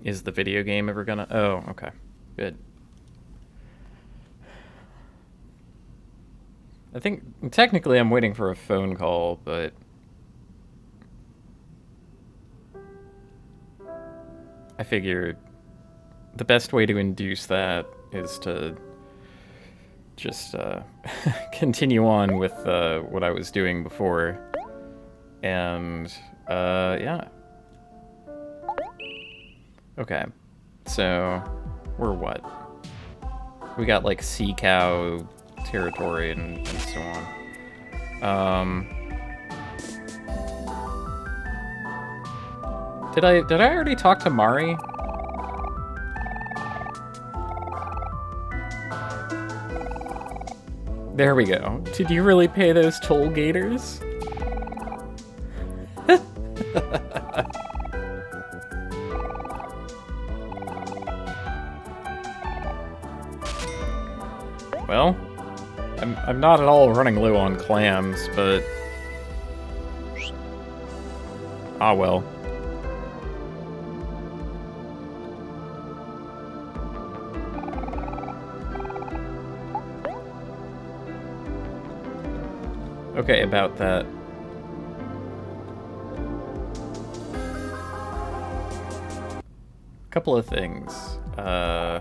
Is the video game ever gonna... Oh, okay. Good. I think, technically I'm waiting for a phone call, but... I figure the best way to induce that is to just continue on with what I was doing before. And, yeah. Okay. So, we're what? We got, like, sea cow territory and so on. Did I already talk to Mari? There we go. Did you really pay those toll gators? Well, I'm not at all running low on clams, but... Ah well. Okay, about that. Couple of things. No.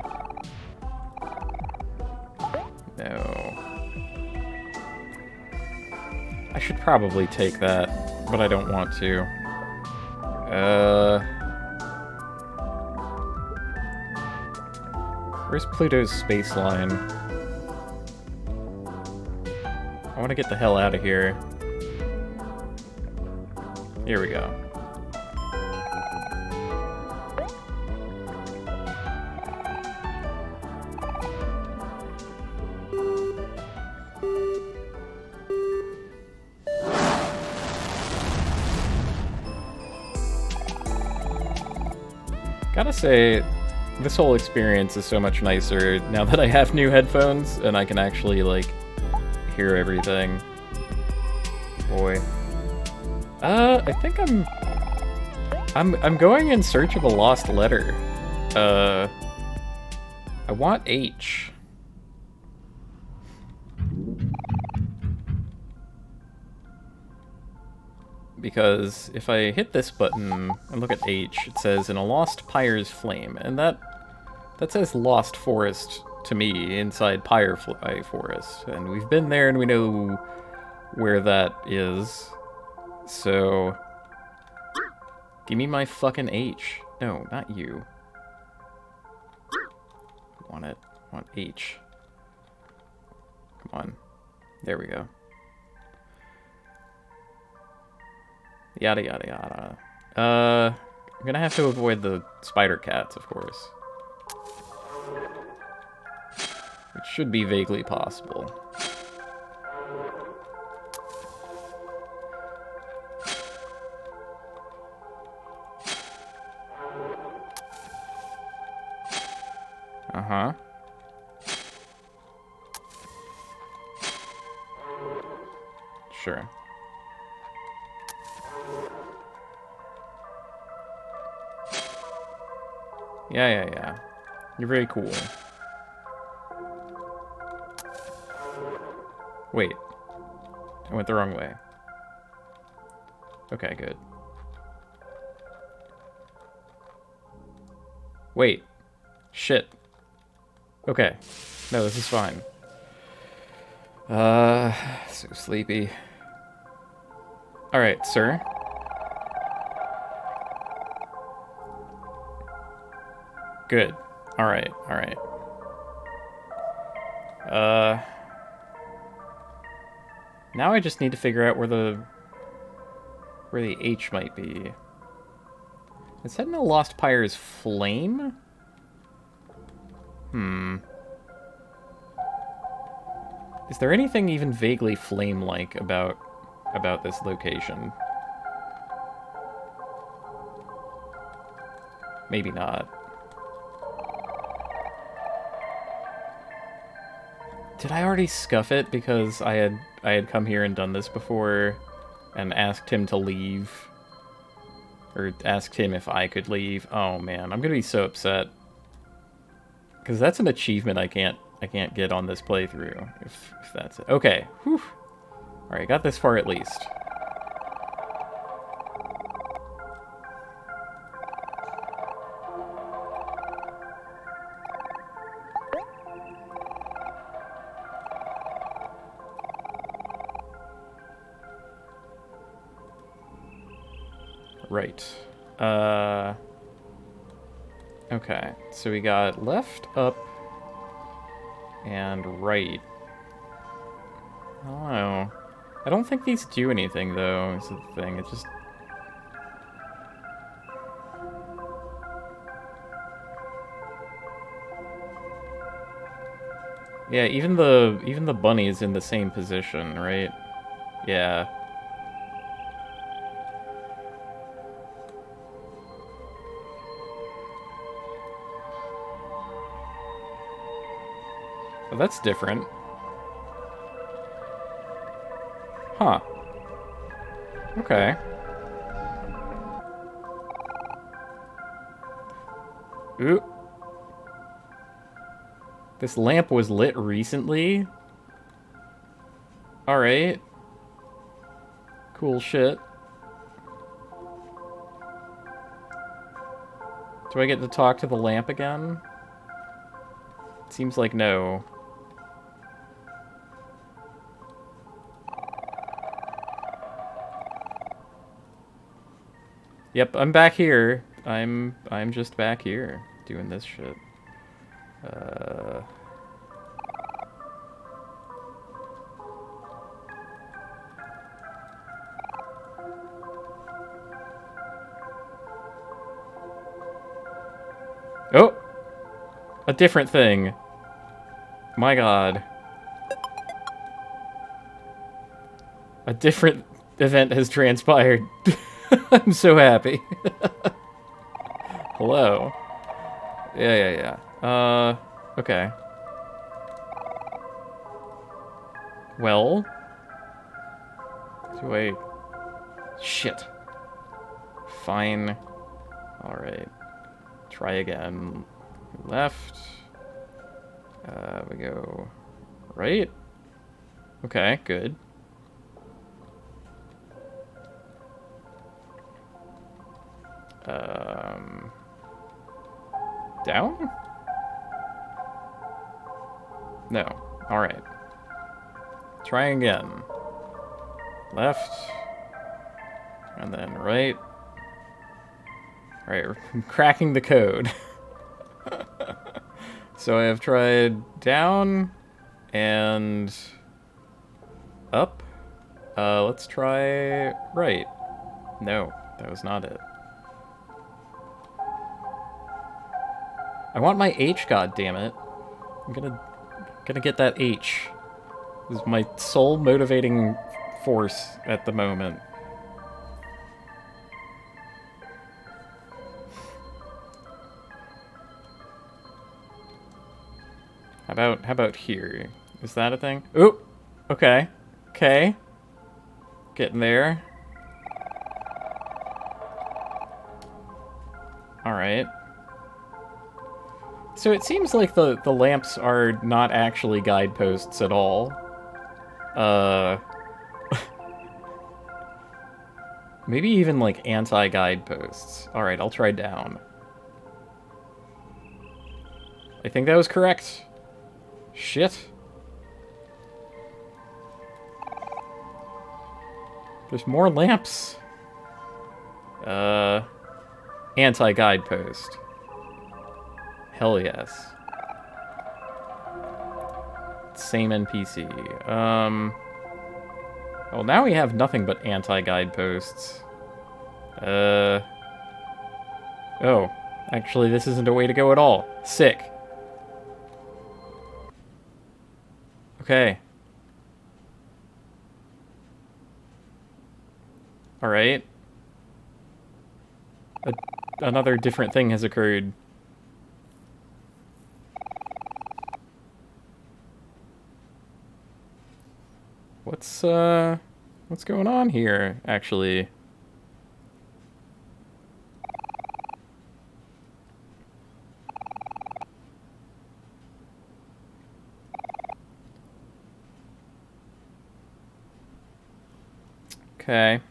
I should probably take that, but I don't want to. Where's Pluto's space line? I want to get the hell out of here. Here we go. Gotta say, this whole experience is so much nicer now that I have new headphones and I can actually, like, hear everything. Boy. I think I'm going in search of a lost letter. I want H. Because if I hit this button and look at H, it says in a lost pyre's flame, and that says lost forest to me inside Firefly Forest, and we've been there and we know where that is. So give me my fucking H. No, not you. Want it. Want H. Come on. There we go. Yada yada yada. I'm gonna have to avoid the spider cats, of course. Which should be vaguely possible. Uh-huh. Sure. Yeah. You're very cool. Wait. I went the wrong way. Okay, good. Wait. Shit. Okay. No, this is fine. So sleepy. Alright, sir. Good. Alright. Now I just need to figure out where the H might be. Is that in a Lost Pyre's flame? Is there anything even vaguely flame-like about this location? Maybe not. Did I already scuff it because I had come here and done this before and asked him to leave? Or asked him if I could leave. Oh man, I'm gonna be so upset. Because that's an achievement I can't get on this playthrough, if that's it. Okay, whew. Alright, got this far at least. Right. Okay, so we got left, up, and right. I don't know. I don't think these do anything, though, is the thing. It just... Yeah, even the bunny is in the same position, right? Yeah. Well, that's different. Huh. Okay. Ooh. This lamp was lit recently? Alright. Cool shit. Do I get to talk to the lamp again? Seems like no. Yep, I'm back here. I'm just back here doing this shit. Oh! A different thing. My god. A different event has transpired. I'm so happy. Hello. Yeah. Okay. Well. Do I... Shit. Fine. Alright. Try again. Left. We go... Right? Okay, good. Down? No. Alright. Trying again. Left. And then right. Alright, we're cracking the code. So I have tried down and up. Let's try right. No, that was not it. I want my H, goddammit. I'm gonna get that H. This is my sole motivating force at the moment. How about here? Is that a thing? Ooh! Okay. Okay. Getting there. Alright. So it seems like the lamps are not actually guideposts at all. Maybe even like anti-guideposts. Alright, I'll try down. I think that was correct. Shit. There's more lamps. Anti-guidepost. Hell yes. Same NPC. Well, now we have nothing but anti-guideposts. Oh. Actually, this isn't a way to go at all. Sick. Okay. Alright. Another different thing has occurred. What's going on here, actually? Okay.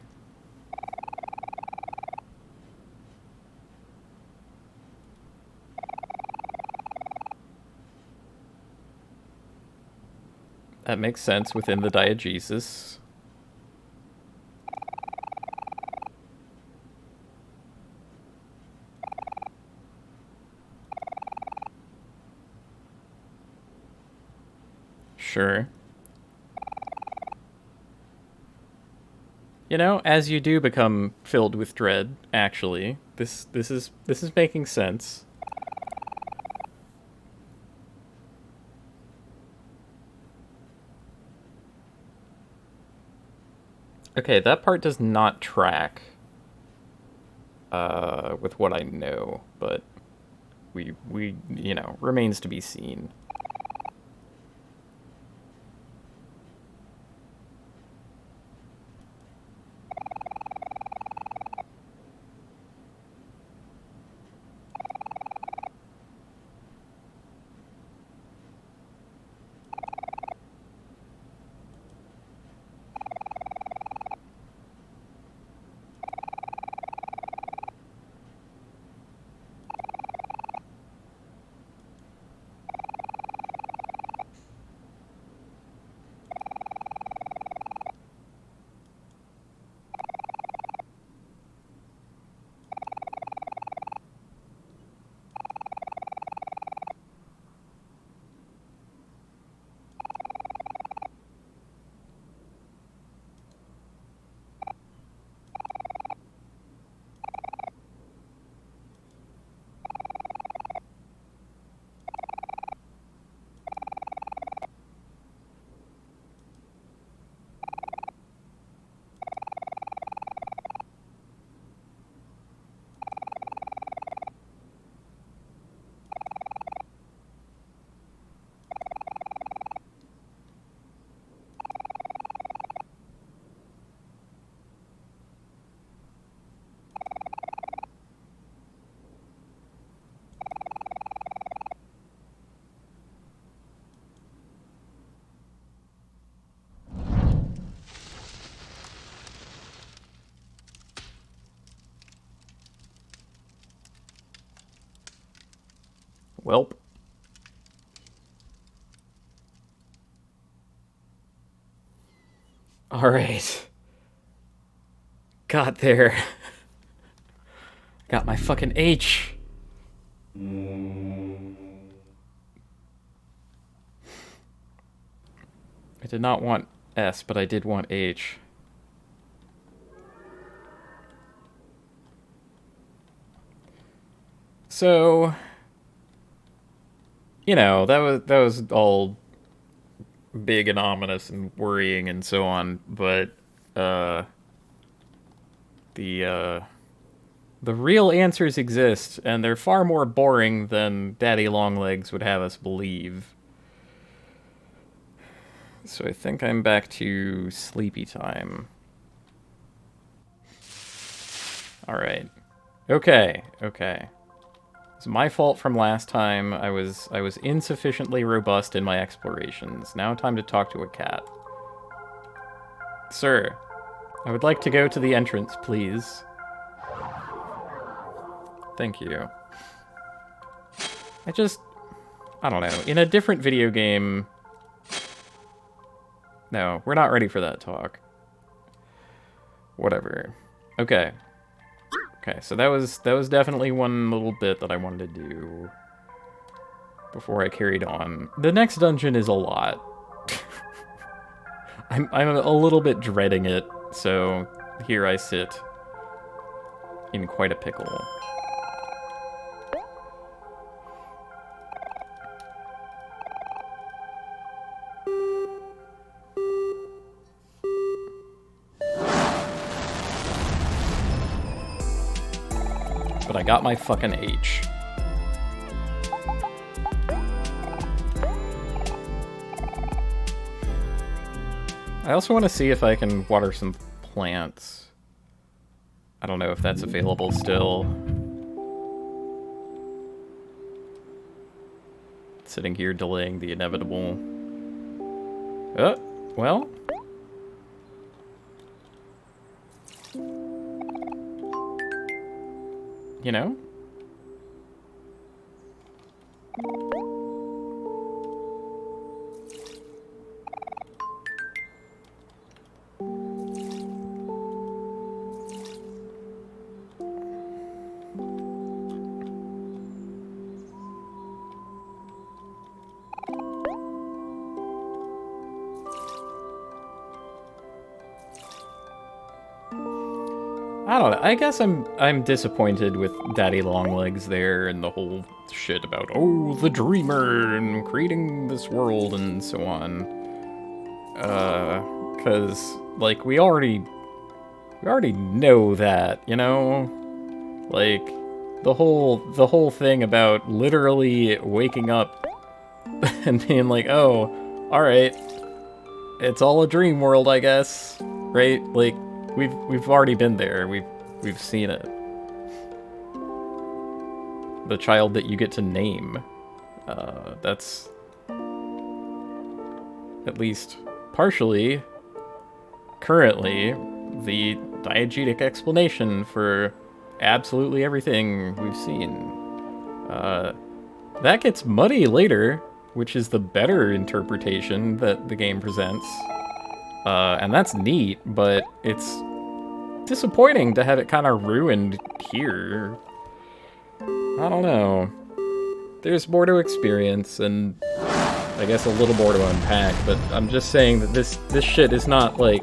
That makes sense within the diegesis. Sure. You know, as you do become filled with dread, actually, this is making sense. Okay, that part does not track with what I know, but we you know, remains to be seen. Welp. Alright. Got there. Got my fucking H. I did not want S, but I did want H. So, you know, that was all big and ominous and worrying and so on, but uh the uh the real answers exist, and they're far more boring than Daddy Longlegs would have us believe. So I think I'm back to sleepy time. Alright. Okay, okay. It's my fault from last time. I was insufficiently robust in my explorations. Now time to talk to a cat. Sir, I would like to go to the entrance, please. Thank you. I don't know. In a different video game... No, we're not ready for that talk. Whatever. Okay. Okay, so that was definitely one little bit that I wanted to do before I carried on. The next dungeon is a lot. I'm a little bit dreading it, so here I sit in quite a pickle. But I got my fucking H. I also want to see if I can water some plants. I don't know if that's available still. Sitting here delaying the inevitable. Well. you know? I don't know. I guess I'm disappointed with Daddy Longlegs there and the whole shit about the dreamer and creating this world and so on. 'Cause like we already know that, you know? Like the whole thing about literally waking up and being like, "Oh, all right. It's all a dream world, I guess." Right? Like we've already been there. We've seen it. The child that you get to name. That's at least partially currently the diegetic explanation for absolutely everything we've seen. That gets muddy later, which is the better interpretation that the game presents. And that's neat, but it's disappointing to have it kind of ruined here. I don't know. There's more to experience, and I guess a little more to unpack, but I'm just saying that this shit is not, like...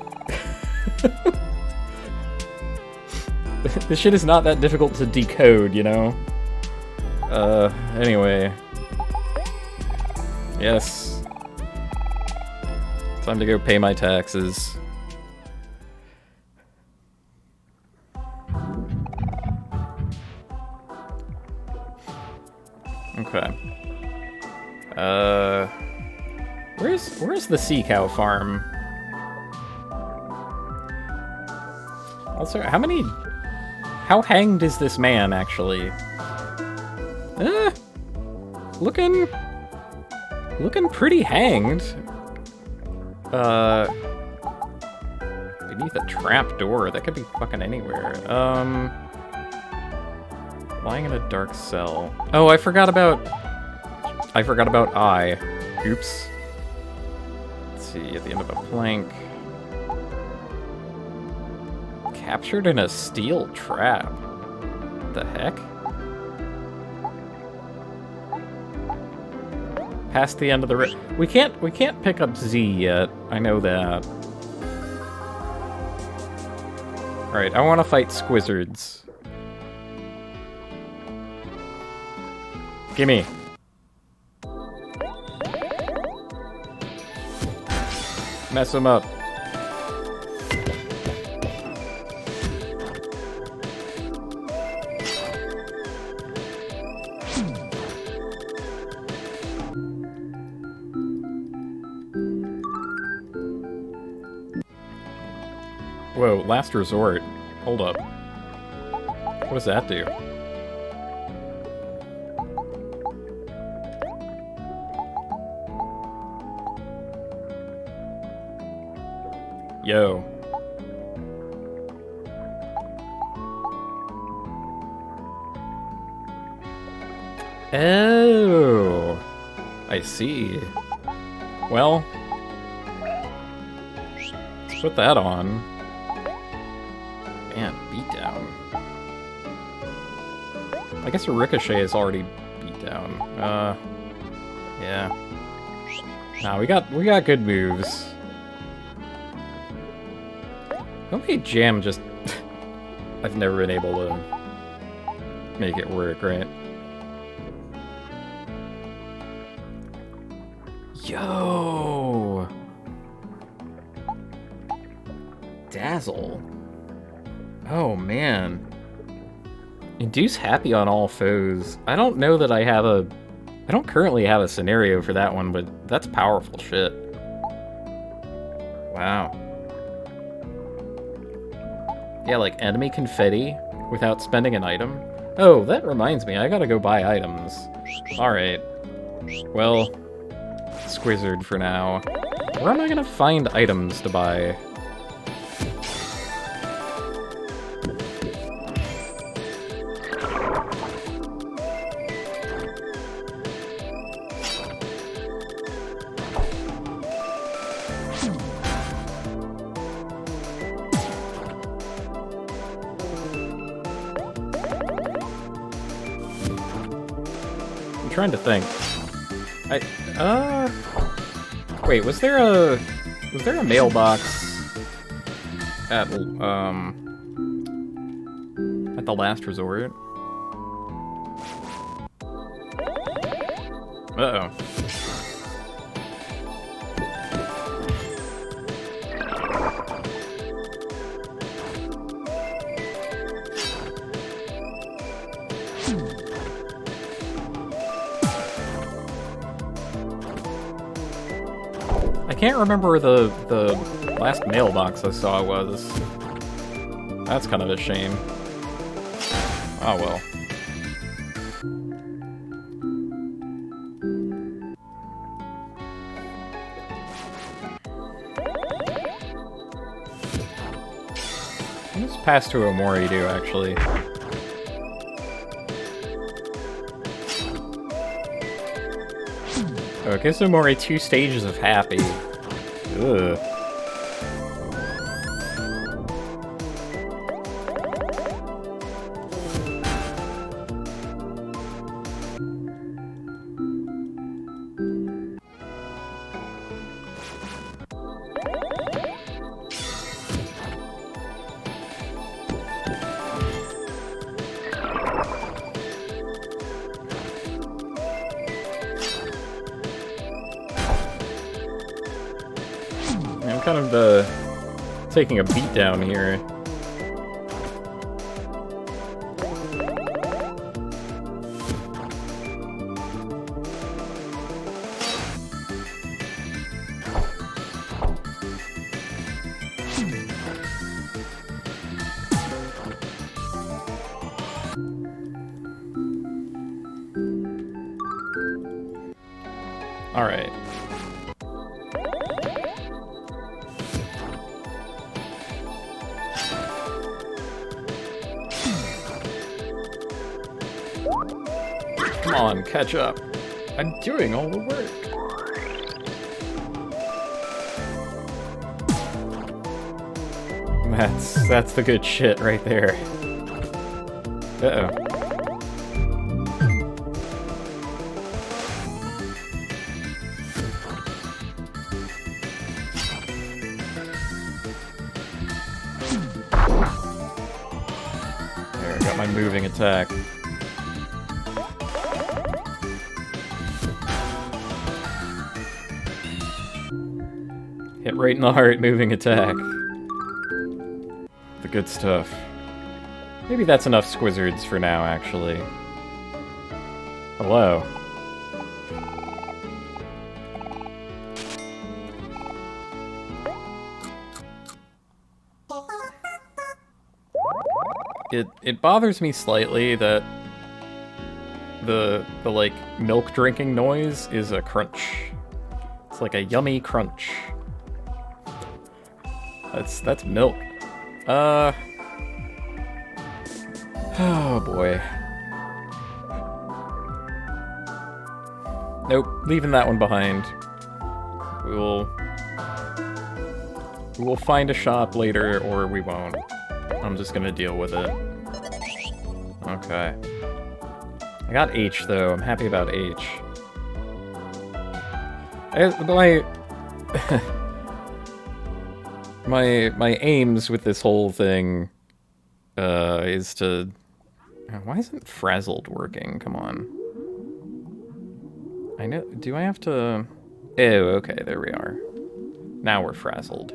this shit is not that difficult to decode, you know? Anyway. Yes. Time to go pay my taxes. Okay. Where's the sea cow farm? Also, how hanged is this man, actually? Looking pretty hanged. Beneath a trap door, that could be fucking anywhere. Lying in a dark cell. Oh, I forgot about I. Oops. Let's see, at the end of a plank. Captured in a steel trap. What the heck? Past the end of the we can't pick up Z yet. I know that. Alright, I want to fight Squizzards. Gimme. Mess him up. Whoa, last resort. Hold up. What does that do? Yo. Oh. I see. Well. Let's put that on. Man, beat down. I guess a ricochet is already beat down. Yeah. Nah, we got good moves. Okay, jam just... I've never been able to make it work, right? Yo! Dazzle. Oh, man. Induce happy on all foes. I don't know that I don't currently have a scenario for that one, but that's powerful shit. Wow. Yeah, like enemy confetti without spending an item. Oh, that reminds me, I gotta go buy items. Alright. Well, Squizzard for now. Where am I gonna find items to buy? trying to think. Wait, was there a mailbox at the last resort? Uh-oh. I can't remember where the last mailbox I saw was. That's kind of a shame. Oh well. What does pass to OMORI do, actually? Oh, it gives OMORI 2 stages of happy. Ugh. I'm kind of taking a beat down here. All right. Come on, catch up. I'm doing all the work. That's the good shit right there. Uh-oh. There, I got my moving attack. Hit right in the heart, moving attack. The good stuff. Maybe that's enough Squizzards for now, actually. Hello. It bothers me slightly that the like milk drinking noise is a crunch. It's like a yummy crunch. That's milk. Oh boy. Nope, leaving that one behind. We will find a shop later, or we won't. I'm just gonna deal with it. Okay. I got H though. I'm happy about H. My aims with this whole thing is to... Why isn't Frazzled working? Come on. I know... Do I have to... Oh, okay, there we are. Now we're frazzled.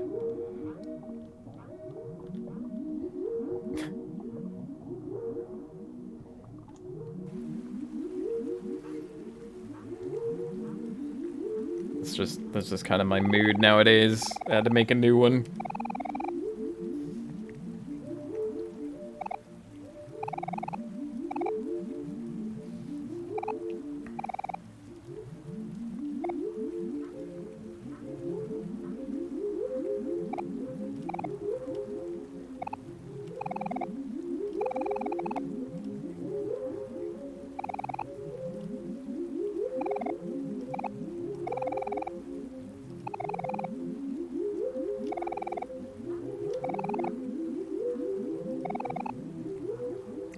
That's just kind of my mood nowadays. I had to make a new one.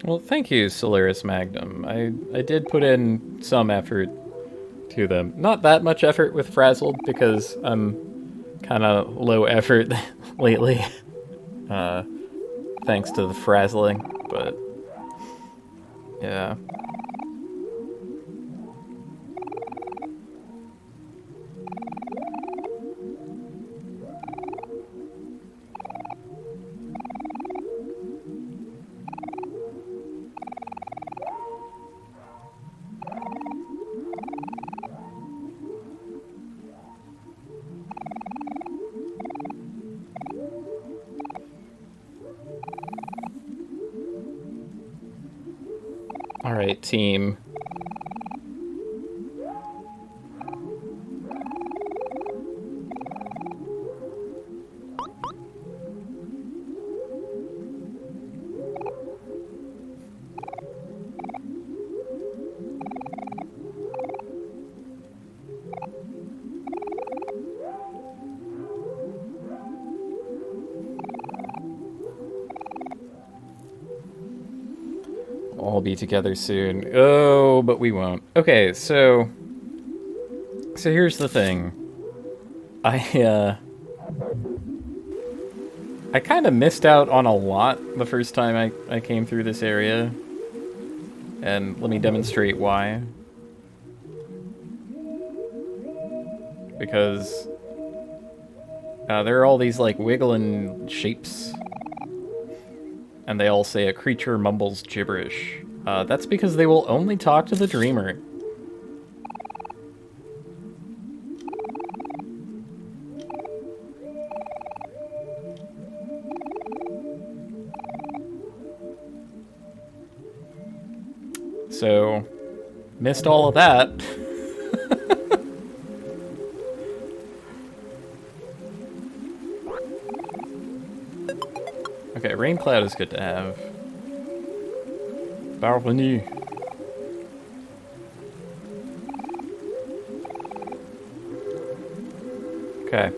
Well, thank you, Solaris Magnum. I did put in some effort to them. Not that much effort with Frazzled, because I'm kind of low effort lately. Thanks to the frazzling, but yeah. Alright, team. All be together soon. Oh, but we won't. Okay, so here's the thing. I kind of missed out on a lot the first time I came through this area. And let me demonstrate why. Because there are all these, like, wiggling shapes. And they all say a creature mumbles gibberish. That's because they will only talk to the dreamer. So, missed all of that. Okay, rain cloud is good to have. Bienvenue. Okay.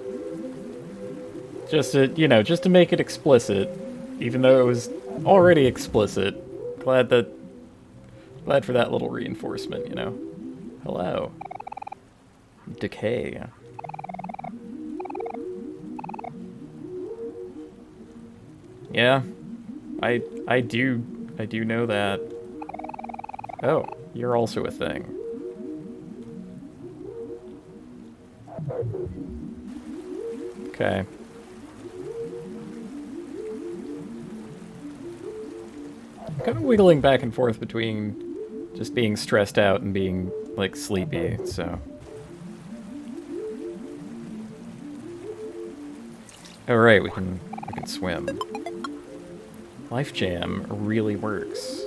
Just to, just to make it explicit, even though it was already explicit. Glad for that little reinforcement, Hello. Decay. Yeah, I do know that. Oh, you're also a thing. Okay. Kind of wiggling back and forth between just being stressed out and being, like, sleepy, so. Oh, right, we can swim. Life Jam really works.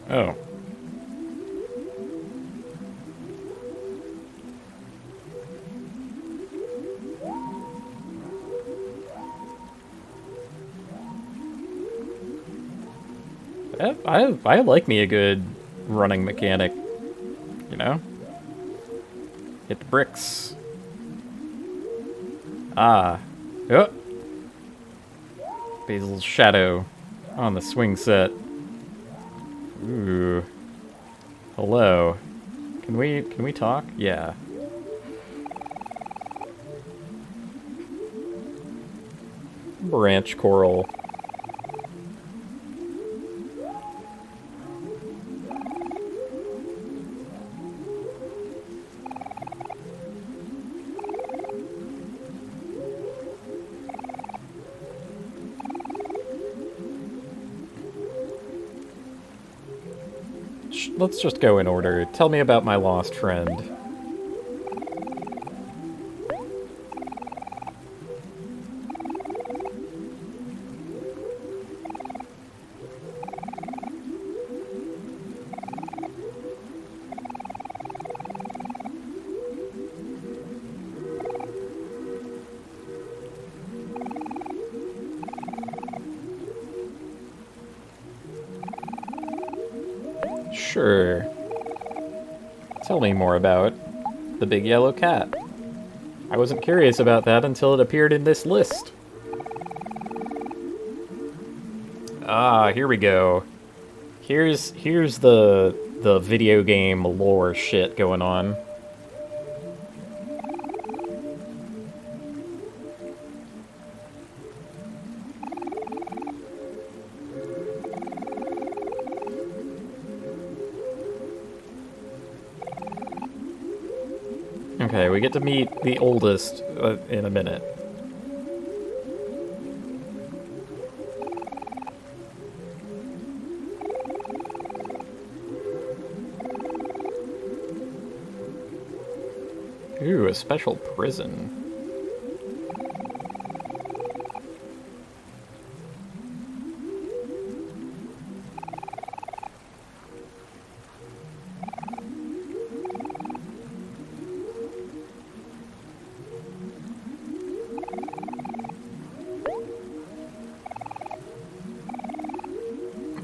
Oh. I like me a good running mechanic, Hit the bricks. Ah. Oh. Basil's shadow on the swing set. Ooh. Hello. Can we talk? Yeah. Branch coral. Let's just go in order. Tell me about my lost friend. Sure. Tell me more about the big yellow cat. I wasn't curious about that until it appeared in this list. Ah, here we go. Here's the video game lore shit going on. Okay, we get to meet the oldest in a minute. Ooh, a special prison.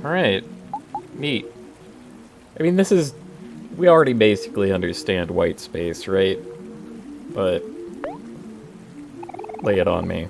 Alright. Neat. I mean, this is... We already basically understand white space, right? But... lay it on me.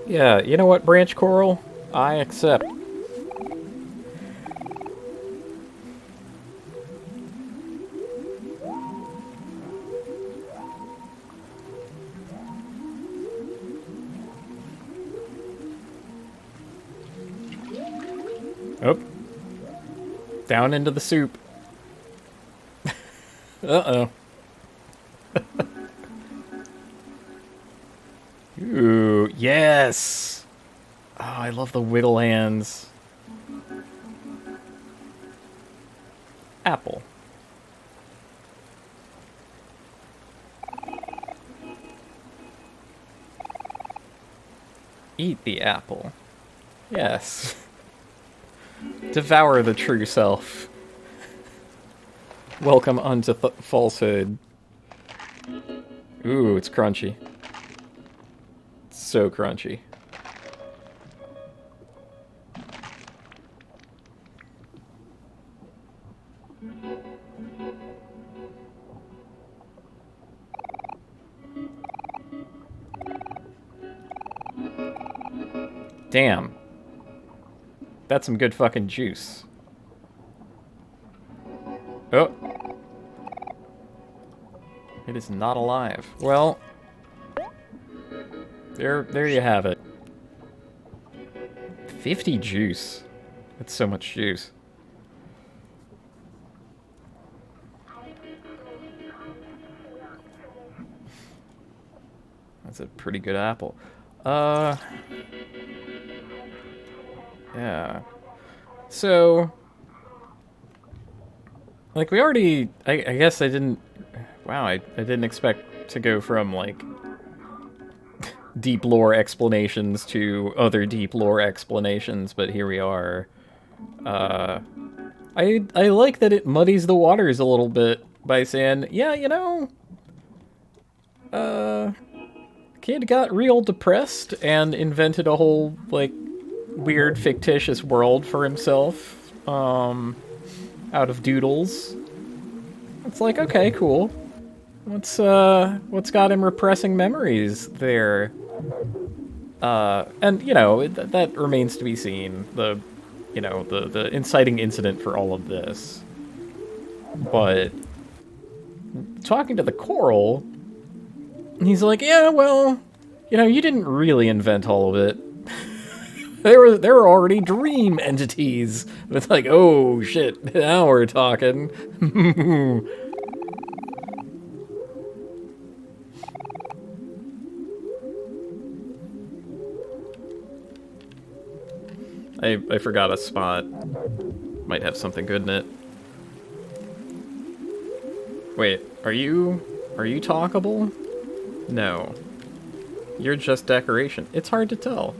Yeah, you know what, Branch Coral? I accept. Oh. Down into the soup. Uh-oh. Ooh, yes! Oh, I love the wiggle hands. Apple. Eat the apple. Yes. Devour the true self. Welcome unto falsehood. Ooh, it's crunchy. So crunchy. Damn. That's some good fucking juice. Oh. It is not alive. Well, there you have it. 50 juice. That's so much juice. That's a pretty good apple. Yeah. So, like, we already... I guess I didn't... Wow, I didn't expect to go from, like, deep lore explanations to other deep lore explanations, but here we are. I like that it muddies the waters a little bit by saying, yeah, you know, kid got real depressed and invented a whole, like, weird fictitious world for himself, out of doodles. It's like, okay, cool. What's got him repressing memories there? And, you know, that remains to be seen. The inciting incident for all of this. But talking to the coral, he's like, yeah, well, you know, you didn't really invent all of it. There were already dream entities. It's like, oh shit, now we're talking. I forgot a spot. Might have something good in it. Wait, are you talkable? No. You're just decoration. It's hard to tell.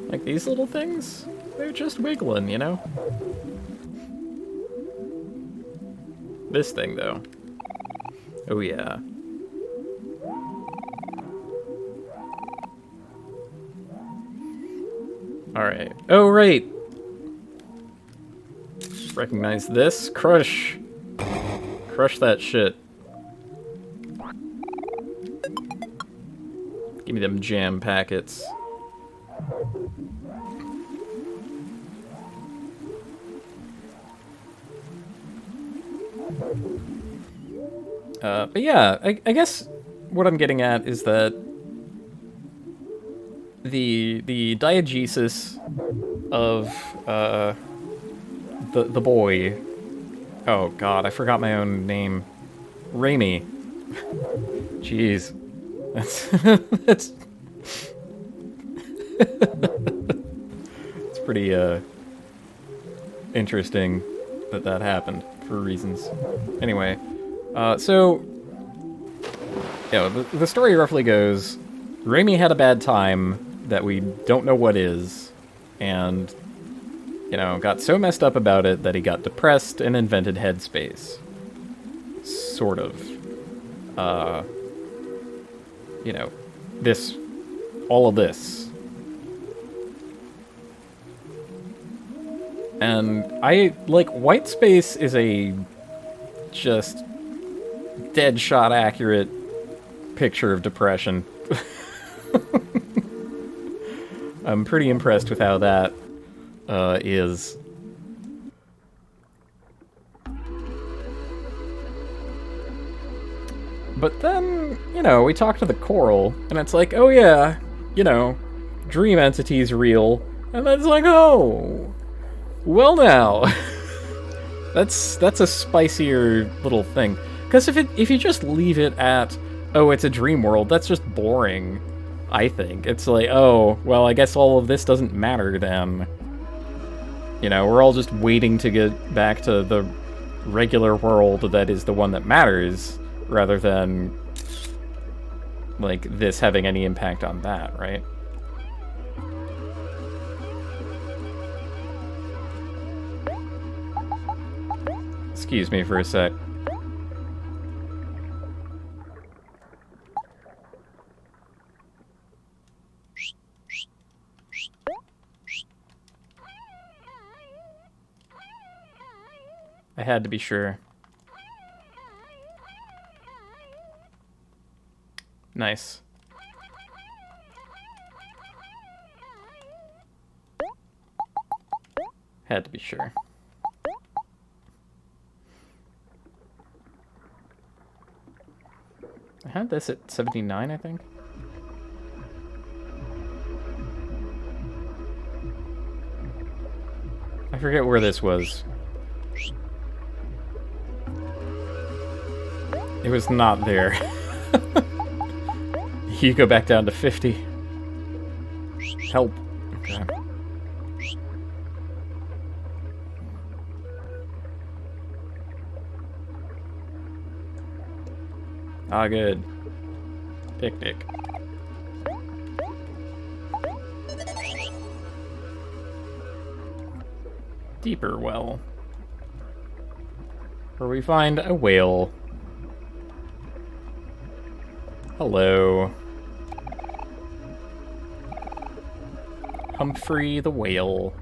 Like, these little things, they're just wiggling, you know? This thing, though. Oh, yeah. Alright. Oh, right! Recognize this? Crush! Crush that shit. Give me them jam packets. But yeah, I guess what I'm getting at is that the diegesis of the boy. Oh god, I forgot my own name. Raimi. Jeez, that's it's pretty interesting that happened for reasons. Anyway. So, yeah, the story roughly goes, Raimi had a bad time that we don't know what is, and, you know, got so messed up about it that he got depressed and invented Headspace. Sort of. You know, all of this. And White Space is a just dead-shot accurate picture of depression. I'm pretty impressed with how that is. But then, you know, we talk to the coral, and it's like, oh yeah, you know, dream entity's real. And then it's like, oh, well now. That's a spicier little thing. Because if you just leave it at, oh, it's a dream world, that's just boring, I think. It's like, oh, well, I guess all of this doesn't matter then. You know, we're all just waiting to get back to the regular world that is the one that matters, rather than, like, this having any impact on that, right? Excuse me for a sec. I had to be sure. Nice. Had to be sure. I had this at 79, I think. I forget where this was. It was not there. You go back down to 50. Help. Okay. Ah, good. Picnic. Deeper well. Where we find a whale. Hello. Humphrey the whale.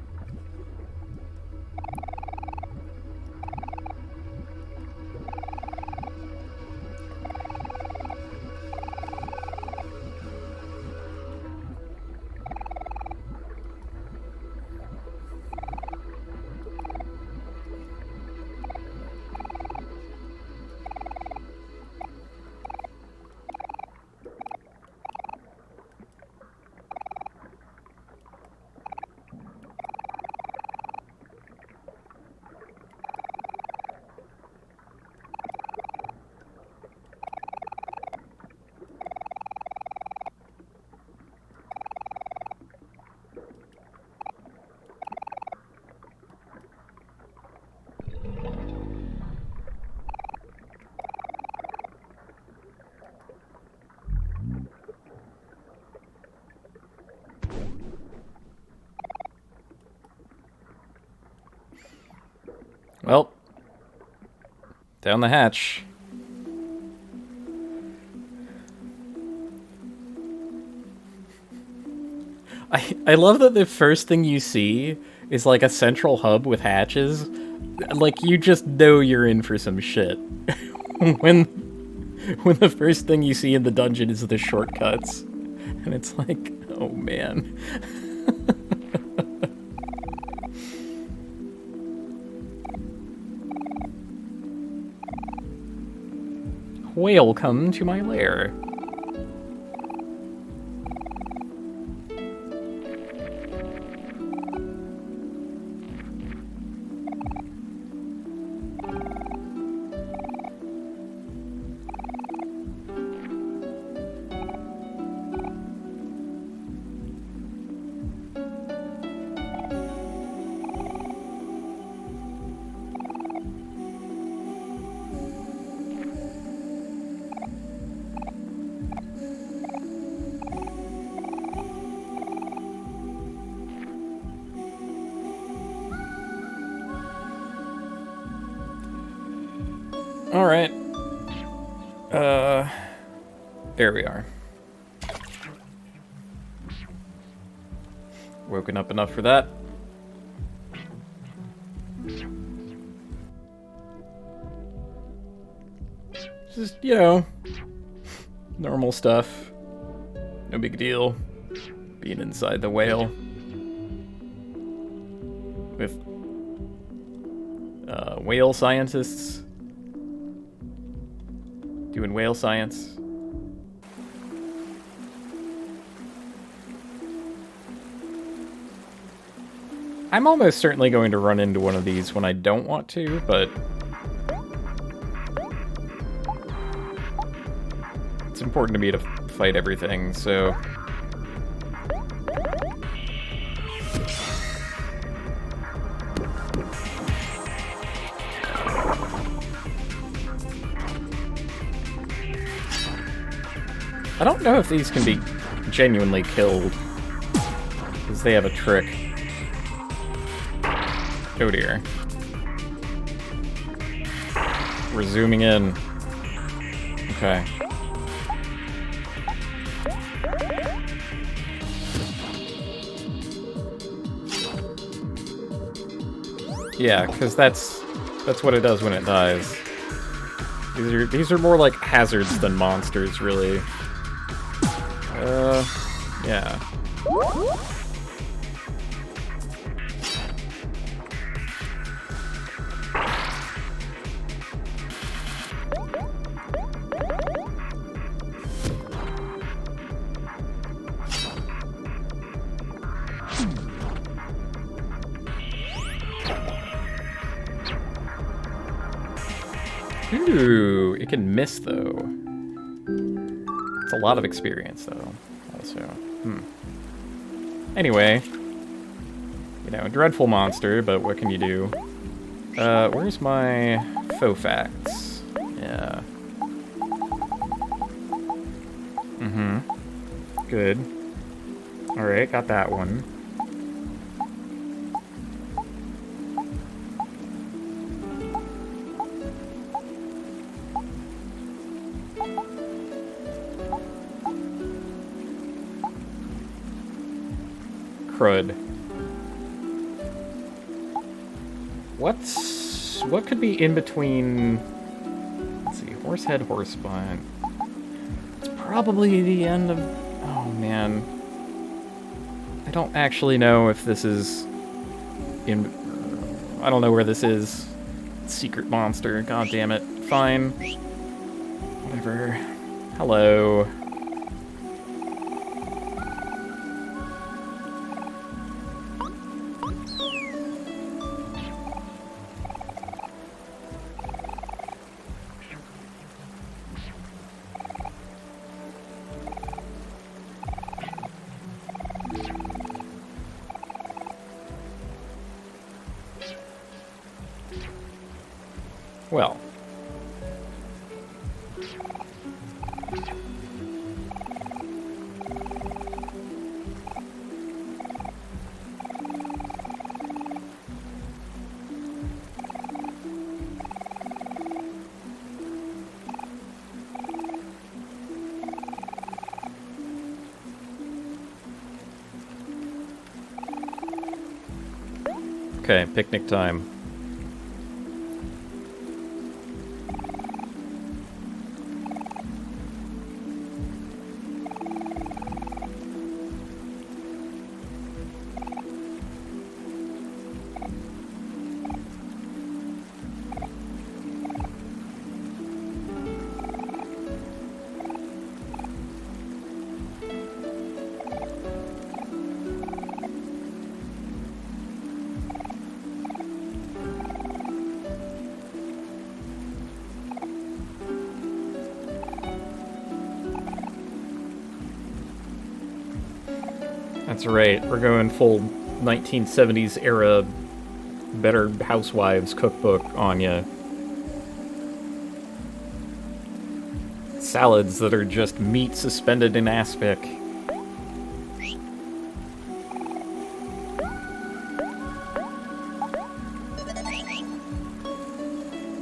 Down the hatch. I love that the first thing you see is like a central hub with hatches. Like, you just know you're in for some shit. when the first thing you see in the dungeon is the shortcuts. And it's like, oh man. Whale, come to my lair. Alright. There we are. Woken up enough for that. Just, you know, normal stuff. No big deal. Being inside the whale. With whale scientists doing whale science. I'm almost certainly going to run into one of these when I don't want to, but it's important to me to fight everything, so I don't know if these can be genuinely killed, because they have a trick. Oh dear. We're zooming in. Okay. Yeah, because that's what it does when it dies. These are more like hazards than monsters, really. Yeah. Ooh, it can miss, though. It's a lot of experience, though, also. Anyway. You know, dreadful monster, but what can you do? Where's my faux facts? Yeah. Good. Alright, got that one. Crud. What could be in between? Let's see, horsehead, horsebutt. It's probably the end of. Oh man, I don't actually know if this is in. I don't know where this is. Secret monster. God damn it. Fine. Whatever. Hello. Well. Okay, picnic time. That's right, we're going full 1970s era Better Housewives cookbook on ya. Salads that are just meat suspended in aspic.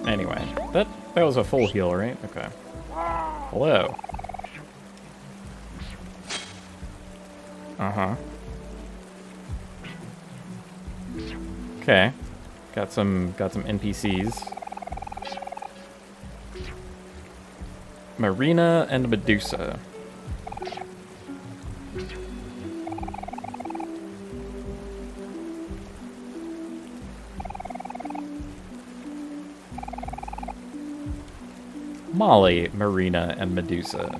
Anyway, that was a full heal, right? Okay. Hello. Uh-huh. Okay. Got some NPCs. Marina and Medusa. Molly, Marina, and Medusa.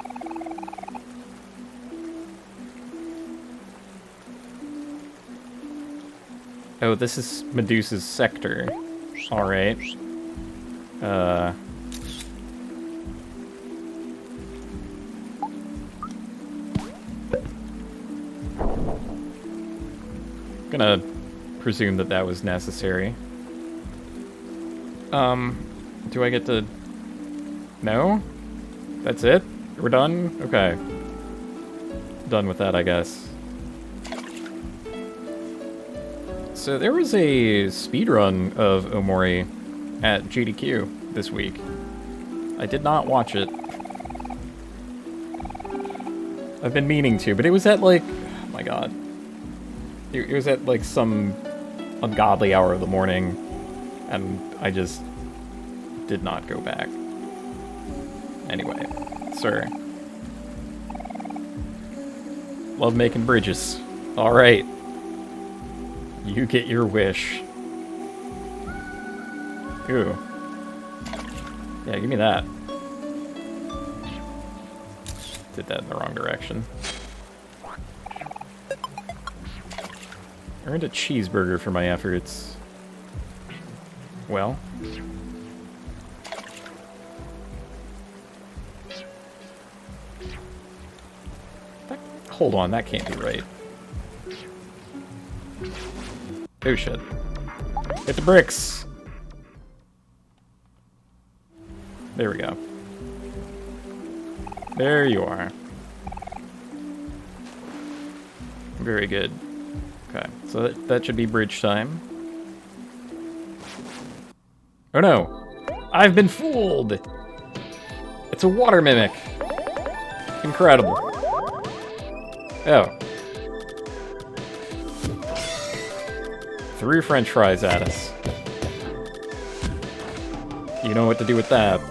Oh, this is Medusa's sector. Alright. Gonna presume that was necessary. Do I get to... No? That's it? We're done? Okay. Done with that, I guess. So there was a speedrun of Omori at GDQ this week. I did not watch it. I've been meaning to, but it was at like... Oh my god. It was at like some ungodly hour of the morning, and I just did not go back. Anyway, sir. Love making bridges. Alright. You get your wish. Ooh. Yeah, give me that. Did that in the wrong direction. Earned a cheeseburger for my efforts. Well. Hold on, that can't be right. Oh shit. Hit the bricks! There we go. There you are. Very good. Okay, so that should be bridge time. Oh no! I've been fooled! It's a water mimic! Incredible. Oh. Threw french fries at us. You know what to do with that.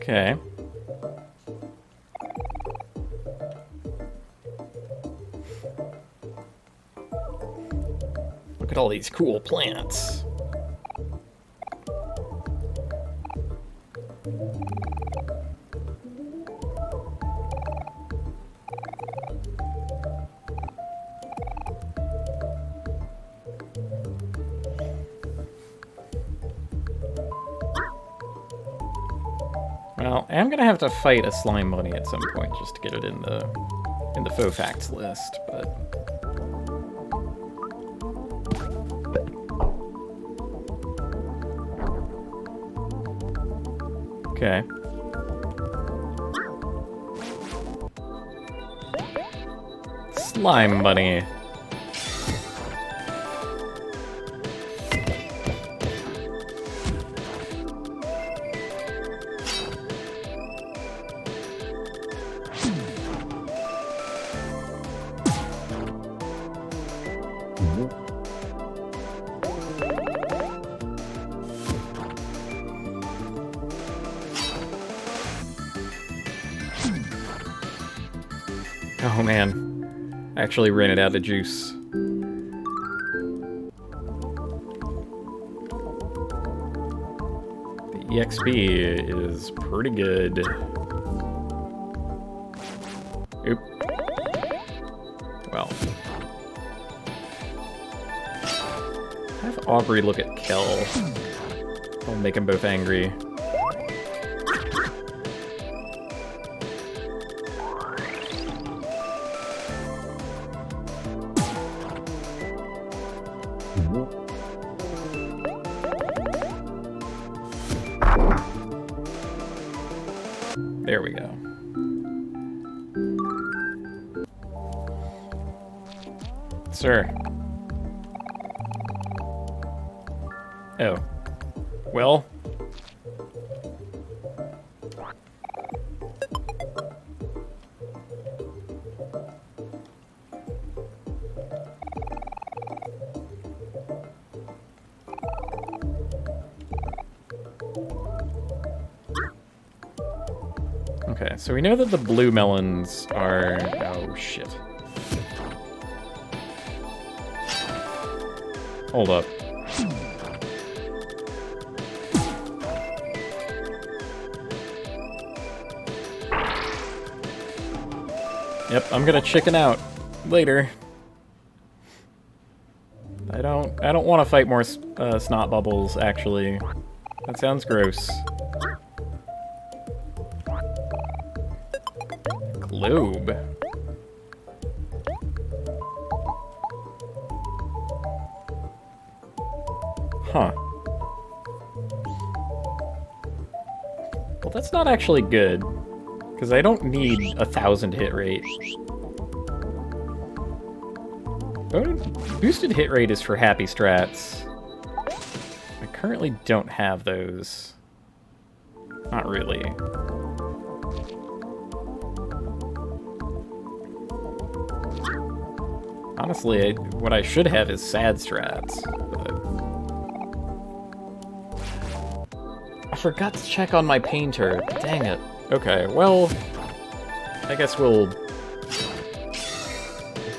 Okay. Look at all these cool plants. Well, I'm gonna have to fight a slime bunny at some point just to get it in the faux facts list, but Okay. Slime bunny. Oh man, I actually ran it out of juice. The EXP is pretty good. Oop. Well. Have Aubrey look at Kel. I'll make them both angry. There we go. Sir. Oh. Well. Okay, so we know that the blue melons are... Oh, shit. Hold up. Yep, I'm gonna chicken out later. I don't want to fight more snot bubbles, actually. That sounds gross. Globe. Huh. Well, that's not actually good, because I don't need 1,000 hit rate. Boosted hit rate is for happy strats. I currently don't have those. Not really. Honestly, what I should have is sad strats. But I forgot to check on my painter. Dang it. Okay, well, I guess we'll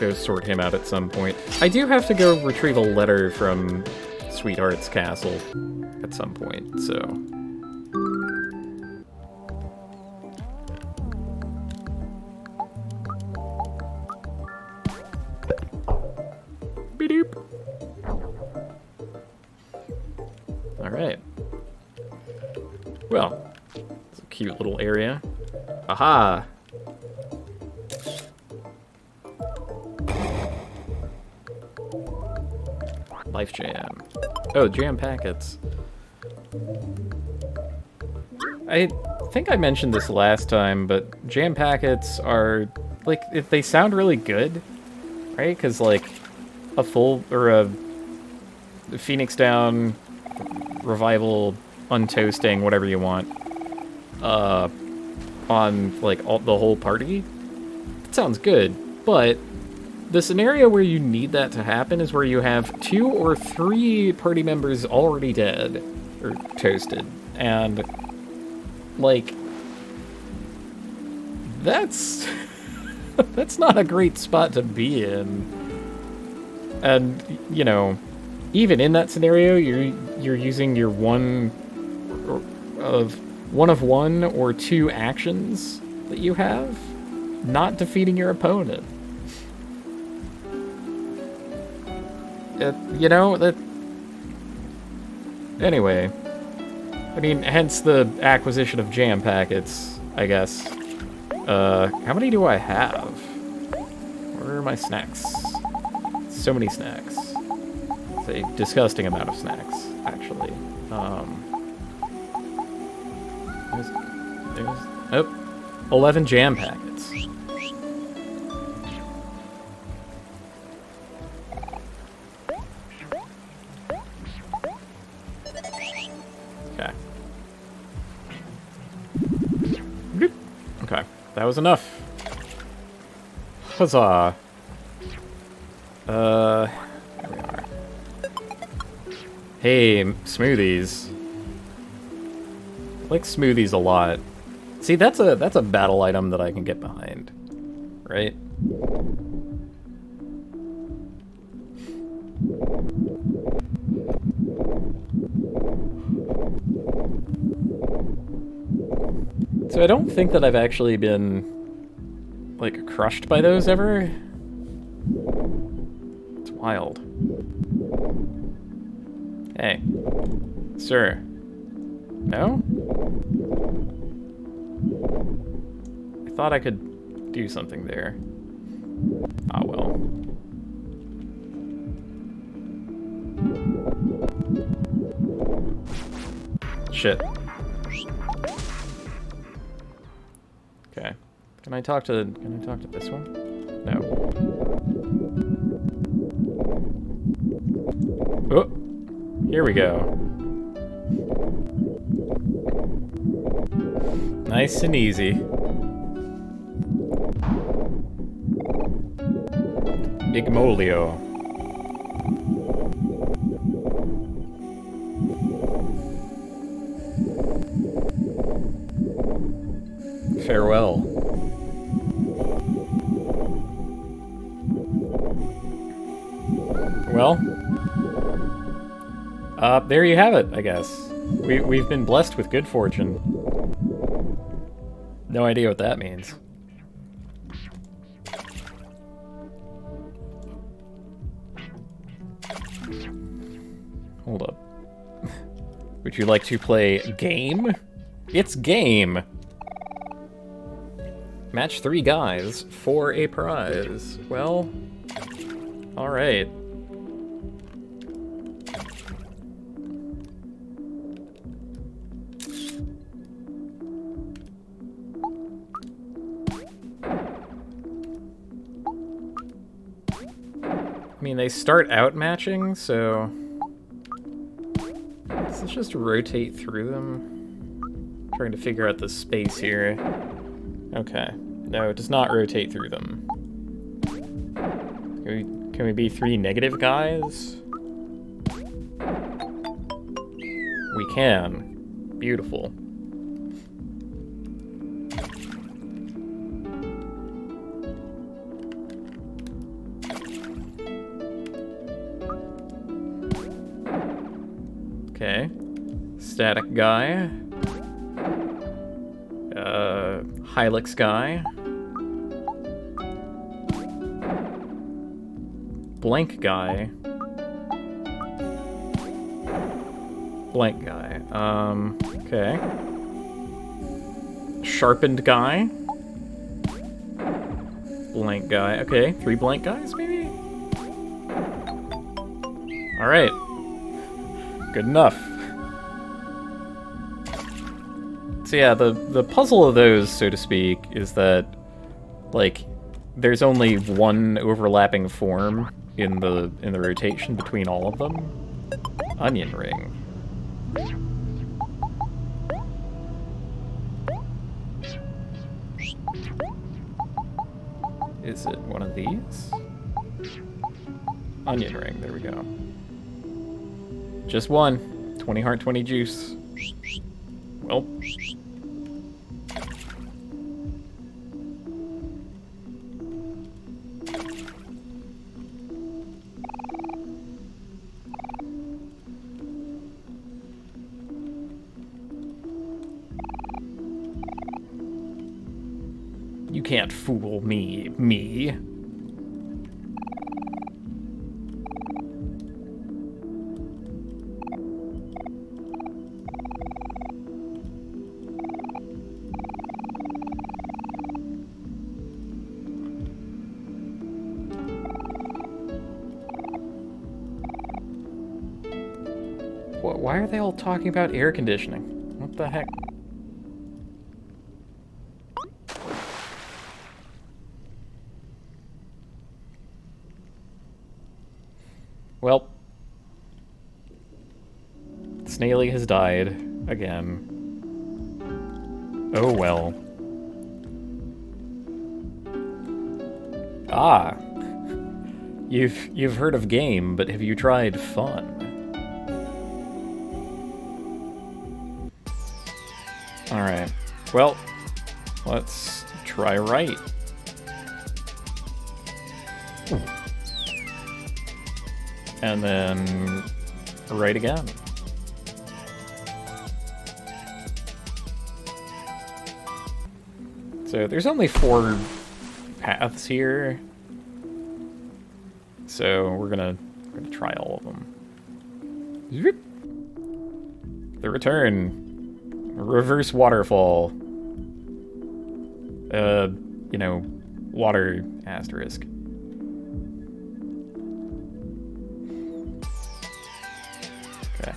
go sort him out at some point. I do have to go retrieve a letter from Sweetheart's castle at some point, so... Beep-doop. Alright. Well, it's a cute little area. Aha! Life Jam. Oh, jam packets. I think I mentioned this last time, but jam packets are, like, if they sound really good, right? Because, like, a full, or a Phoenix Down, Revival, Untoasting, whatever you want, on, like, the whole party, it sounds good, but the scenario where you need that to happen is where you have 2 or 3 party members already dead, or toasted, and, like, that's that's not a great spot to be in. And, you know, even in that scenario, you're using your one of one or 2 actions that you have, not defeating your opponent. You know, that... Anyway. I mean, hence the acquisition of jam packets, I guess. How many do I have? Where are my snacks? So many snacks. It's a disgusting amount of snacks, actually. There's, oh, 11 jam packets. Okay. Okay, that was enough. Huzzah. There we are. Hey, smoothies. I like smoothies a lot. See, that's a battle item that I can get behind, right? So I don't think that I've actually been, like, crushed by those ever. It's wild. Hey. Sir. No? I thought I could do something there. Ah, well. Shit. Okay. Can I talk to this one? No. Oh! Here we go. Nice and easy. Igmolio. Farewell. Well, there you have it, I guess. We've been blessed with good fortune. No idea what that means. Hold up. Would you like to play game? It's game! Match 3 guys for a prize. Well, alright. I mean, they start out matching, so let's just rotate through them. Trying to figure out the space here. Okay. No, it does not rotate through them. Can we be 3 negative guys? We can. Beautiful. Okay. Static guy. Hylix guy. Blank guy. Blank guy. Okay. Sharpened guy. Blank guy. Okay, 3 blank guys, maybe? Alright. Good enough. So yeah, the puzzle of those, so to speak, is that, like, there's only one overlapping form in the rotation between all of them. Onion ring. Is it one of these? Onion ring, there we go. Just one. 20 heart, 20 juice. Well. You can't fool me. Why are they all talking about air conditioning? What the heck? Well, Snaily has died again. Oh well. Ah, you've heard of game, but have you tried fun? All right. Well, let's try right. And then right again. So there's only 4 paths here. So we're gonna try all of them. The return. Reverse waterfall. You know, water asterisk. Okay.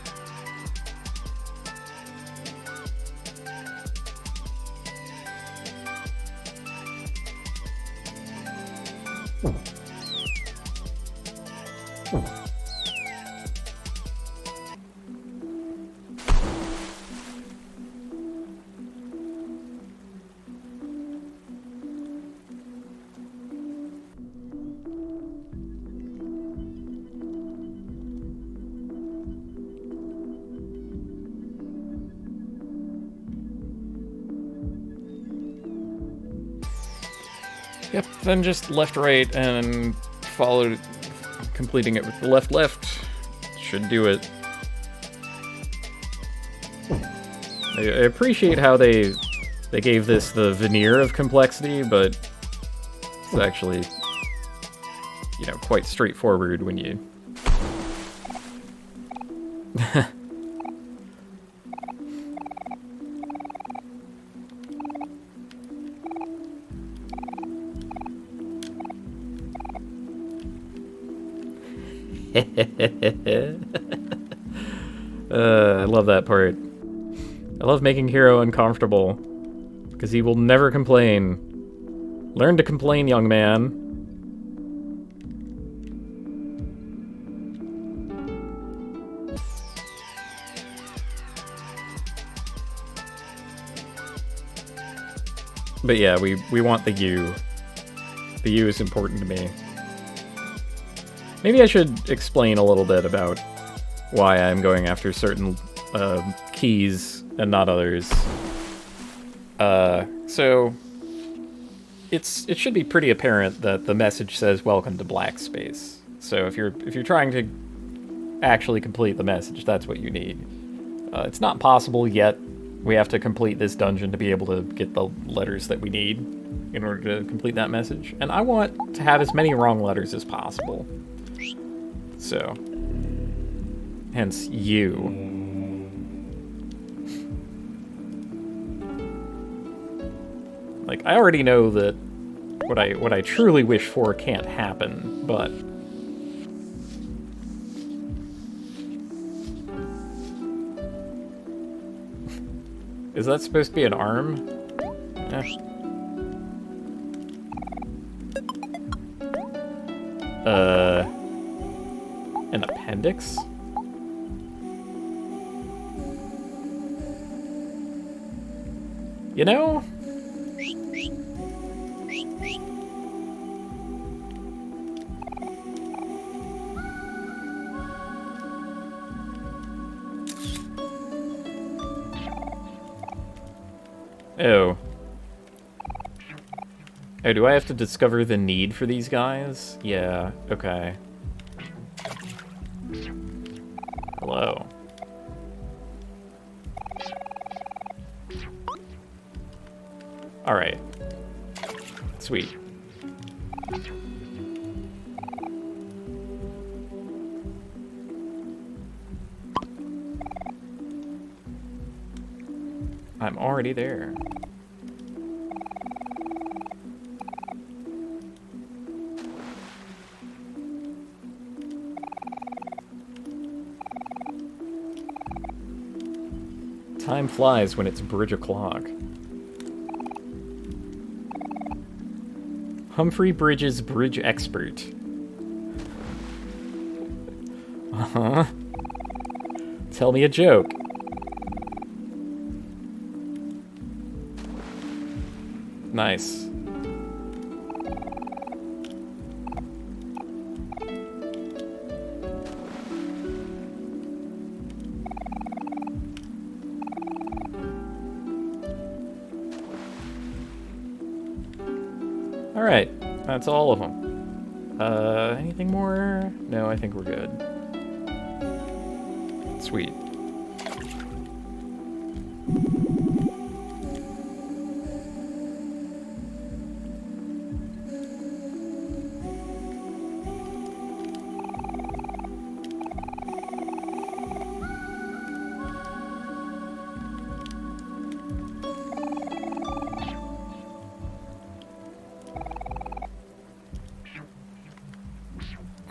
Yep, then just left, right, and follow, completing it with the left, left. Should do it. I appreciate how they gave this the veneer of complexity, but it's actually, you know, quite straightforward when you... I love that part. I love making Hero uncomfortable, because he will never complain. Learn to complain, young man. But yeah, we want the U. The U is important to me. Maybe I should explain a little bit about why I'm going after certain keys and not others. So it should be pretty apparent that the message says "Welcome to Black Space." So if you're trying to actually complete the message, that's what you need. It's not possible yet. We have to complete this dungeon to be able to get the letters that we need in order to complete that message. And I want to have as many wrong letters as possible. So, hence you. Like, I already know that what I truly wish for can't happen, but is that supposed to be an arm? Eh. An appendix? You know? Oh. Oh, do I have to discover the need for these guys? Yeah, okay. Hello. Alright. Sweet. I'm already there. Time flies when it's bridge o'clock. Humphrey Bridges Bridge Expert. Uh-huh. Tell me a joke. Nice. Alright, that's all of them. Anything more? No, I think we're good. Sweet.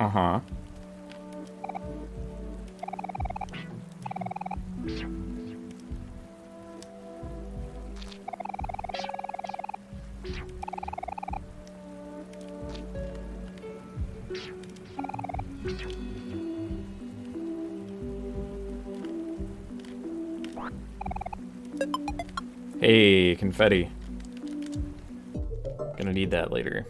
Uh-huh. Hey, confetti. Gonna need that later.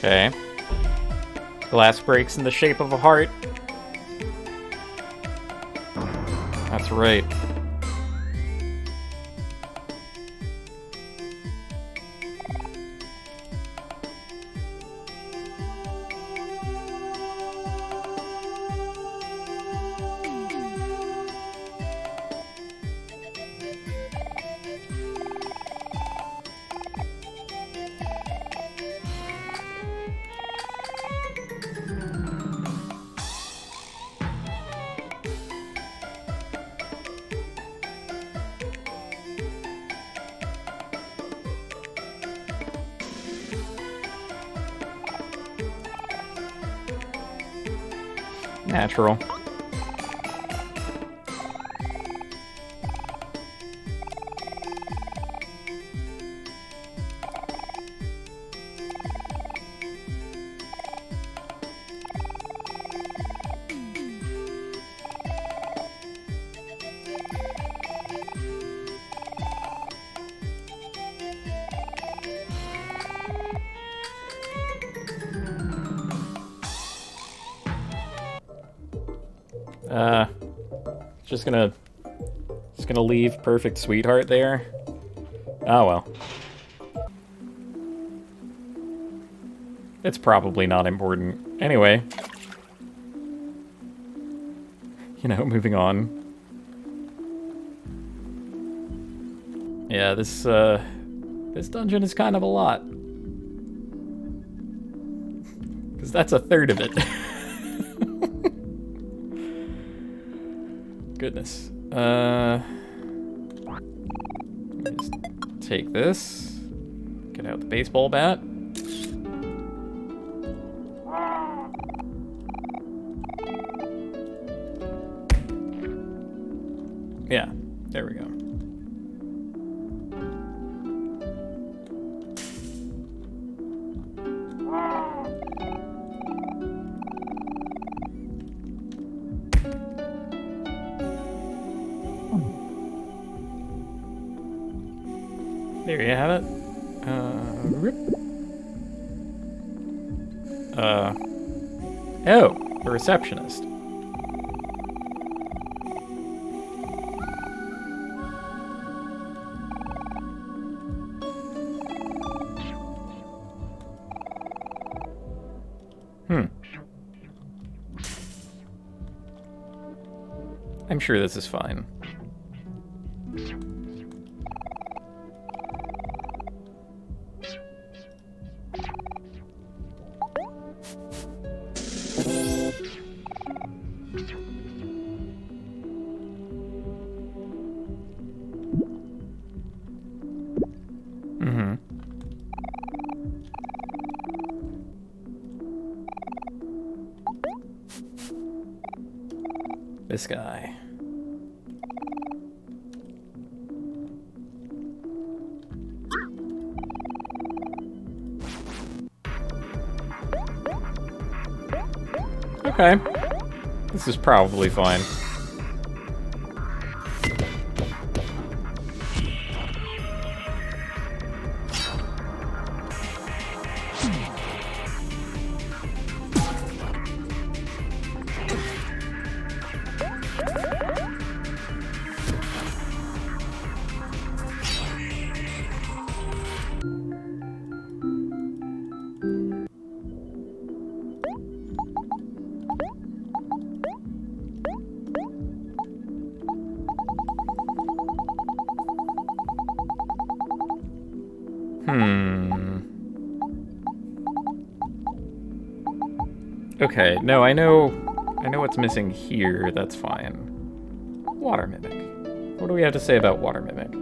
Okay. Glass breaks in the shape of a heart. That's right. Natural. Just gonna leave Perfect Sweetheart there. Oh well. It's probably not important. Anyway. You know, moving on. Yeah, this dungeon is kind of a lot. Because that's a third of it. Goodness. Just take this. Get out the baseball bat. Yeah, there we go. There you have it. Rip. Oh, the receptionist. I'm sure this is fine. this guy. Okay. This is probably fine. Okay, no, I know what's missing here, that's fine. Water Mimic. What do we have to say about Water Mimic?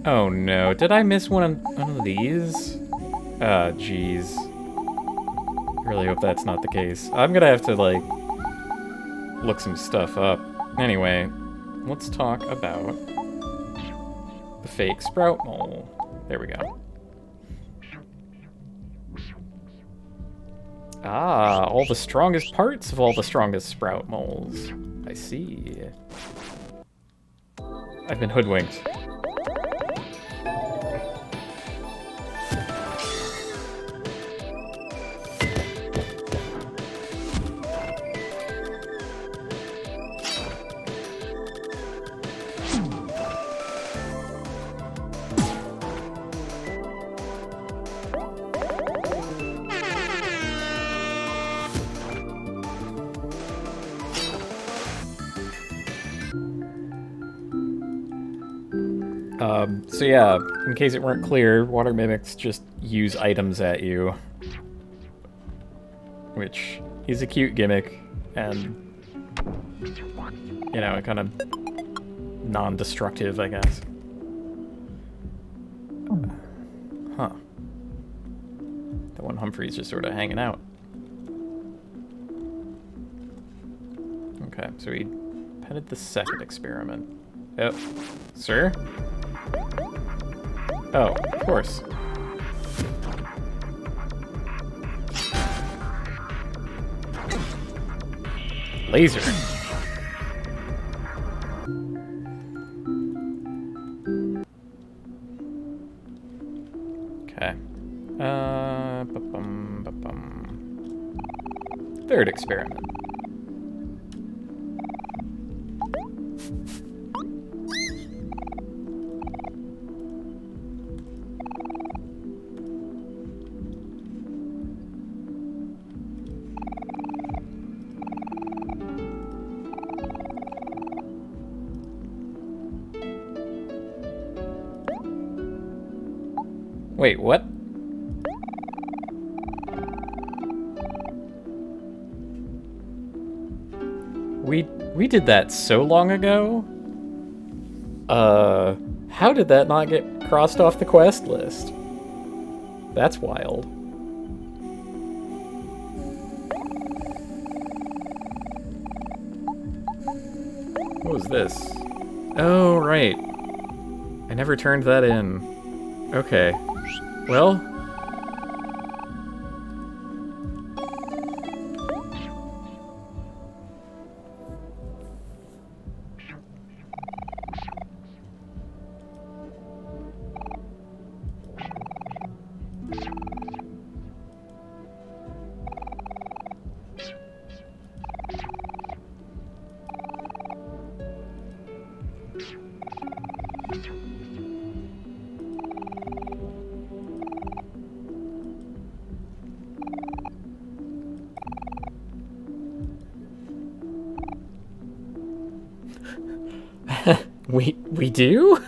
Oh no, did I miss one of these? Ah, jeez. I really hope that's not the case. I'm gonna have to, like, look some stuff up. Anyway, let's talk about the fake sprout mole. There we go. Ah, all the strongest parts of all the strongest sprout moles. I see. I've been hoodwinked. So yeah, in case it weren't clear, water mimics just use items at you. Which is a cute gimmick, and, you know, kind of non-destructive, I guess. Huh. That one Humphrey's just sort of hanging out. Okay, so he petted the second experiment. Oh, sir? Oh, of course. Laser. Okay. Third experiment. Wait, what? We did that so long ago? How did that not get crossed off the quest list? That's wild. What was this? Oh, right. I never turned that in. Okay. Well... we do?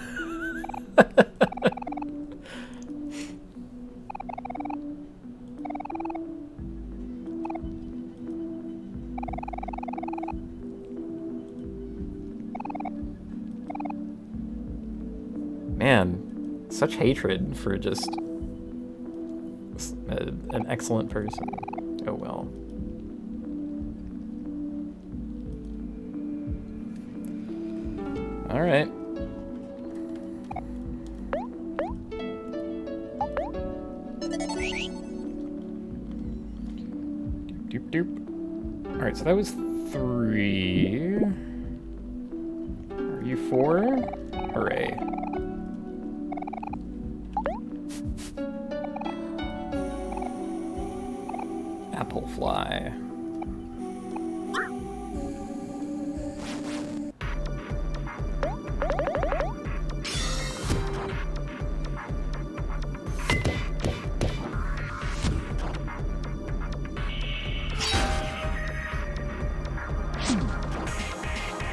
Man, such hatred for just an excellent person. Oh well. Alright. Doop doop. Alright, so that was 3. Are you 4? Hooray. Apple fly.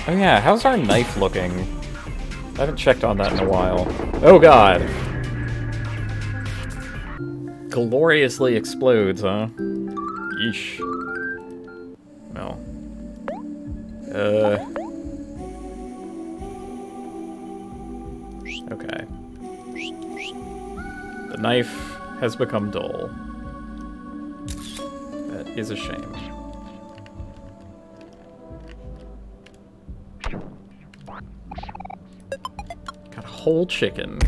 Oh yeah, how's our knife looking? I haven't checked on that in a while. Oh god! Gloriously explodes, huh? Yeesh. Well. Okay. The knife has become dull. That is a shame. Got a whole chicken.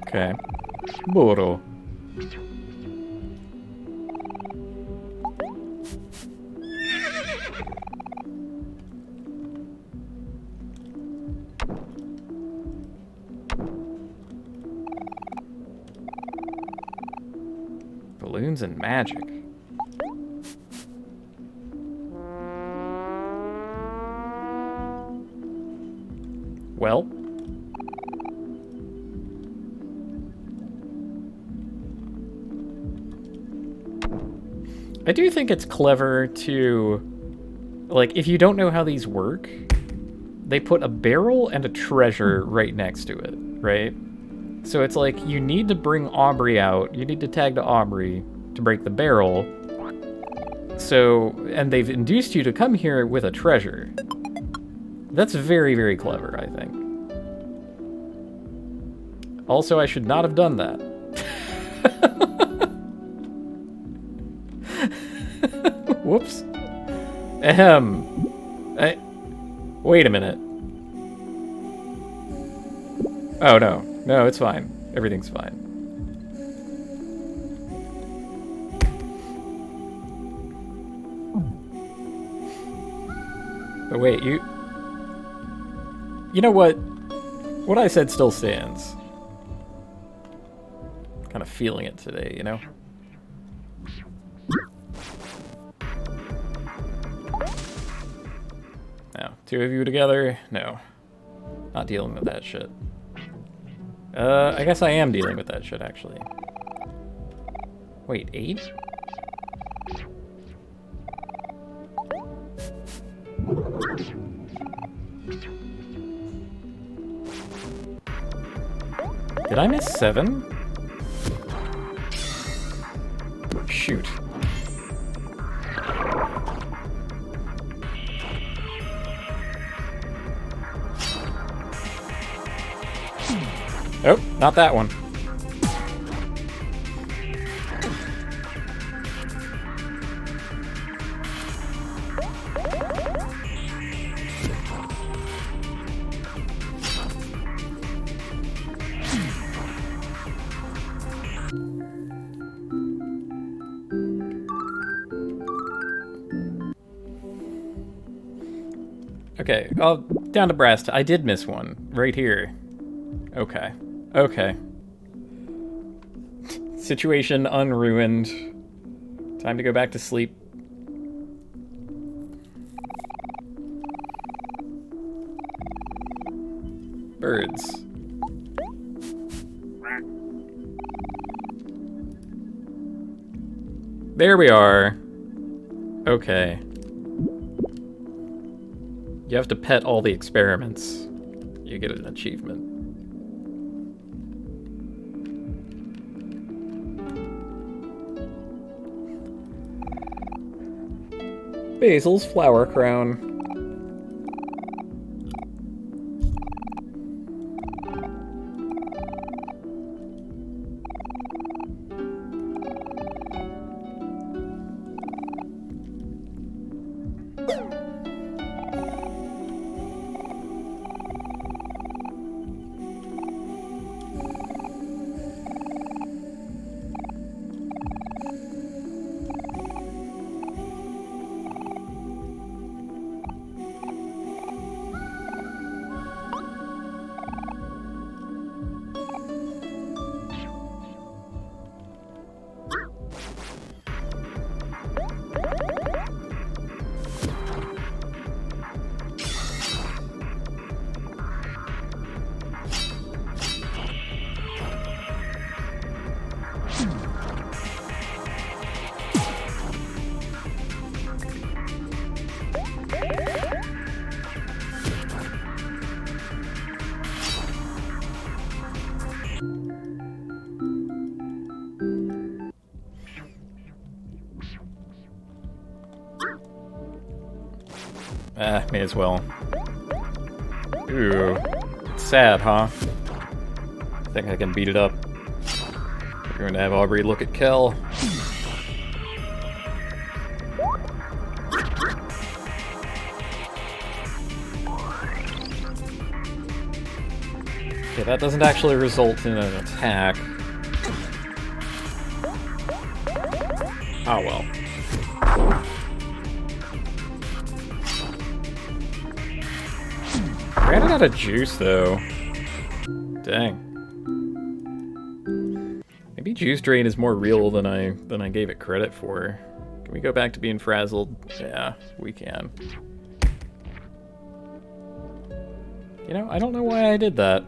Okay. Burro. Balloons and magic. Well. I do think it's clever to, like, if you don't know how these work, they put a barrel and a treasure right next to it, right? So it's like, you need to bring Aubrey out, you need to tag to Aubrey to break the barrel. So, and they've induced you to come here with a treasure. That's very, very clever, I think. Also, I should not have done that. Whoops. Ahem. Wait a minute. Oh, no. No, it's fine. Everything's fine. But wait, you know what? What I said still stands. Kind of feeling it today, you know? No. 2 of you together? No. Not dealing with that shit. I guess I am dealing with that shit, actually. Wait, 8? Did I miss 7? Shoot. Oh, not that one. Okay, down to brass. I did miss one. Right here. Okay. Okay. Situation unruined. Time to go back to sleep. Birds. There we are. Okay. You have to pet all the experiments. You get an achievement. Basil's flower crown. May as well. Ooh. It's sad, huh? I think I can beat it up. We're going to have Aubrey look at Kel. Okay, that doesn't actually result in an attack. Oh well. Ran out of juice, though. Dang. Maybe juice drain is more real than I gave it credit for. Can we go back to being frazzled? Yeah, we can. You know, I don't know why I did that.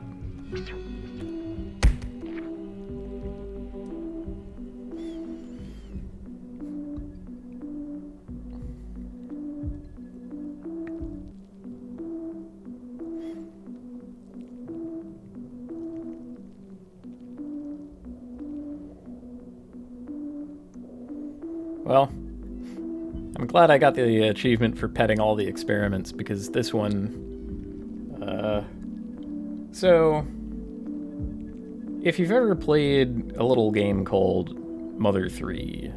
Well, I'm glad I got the achievement for petting all the experiments, because this one... So, if you've ever played a little game called Mother 3,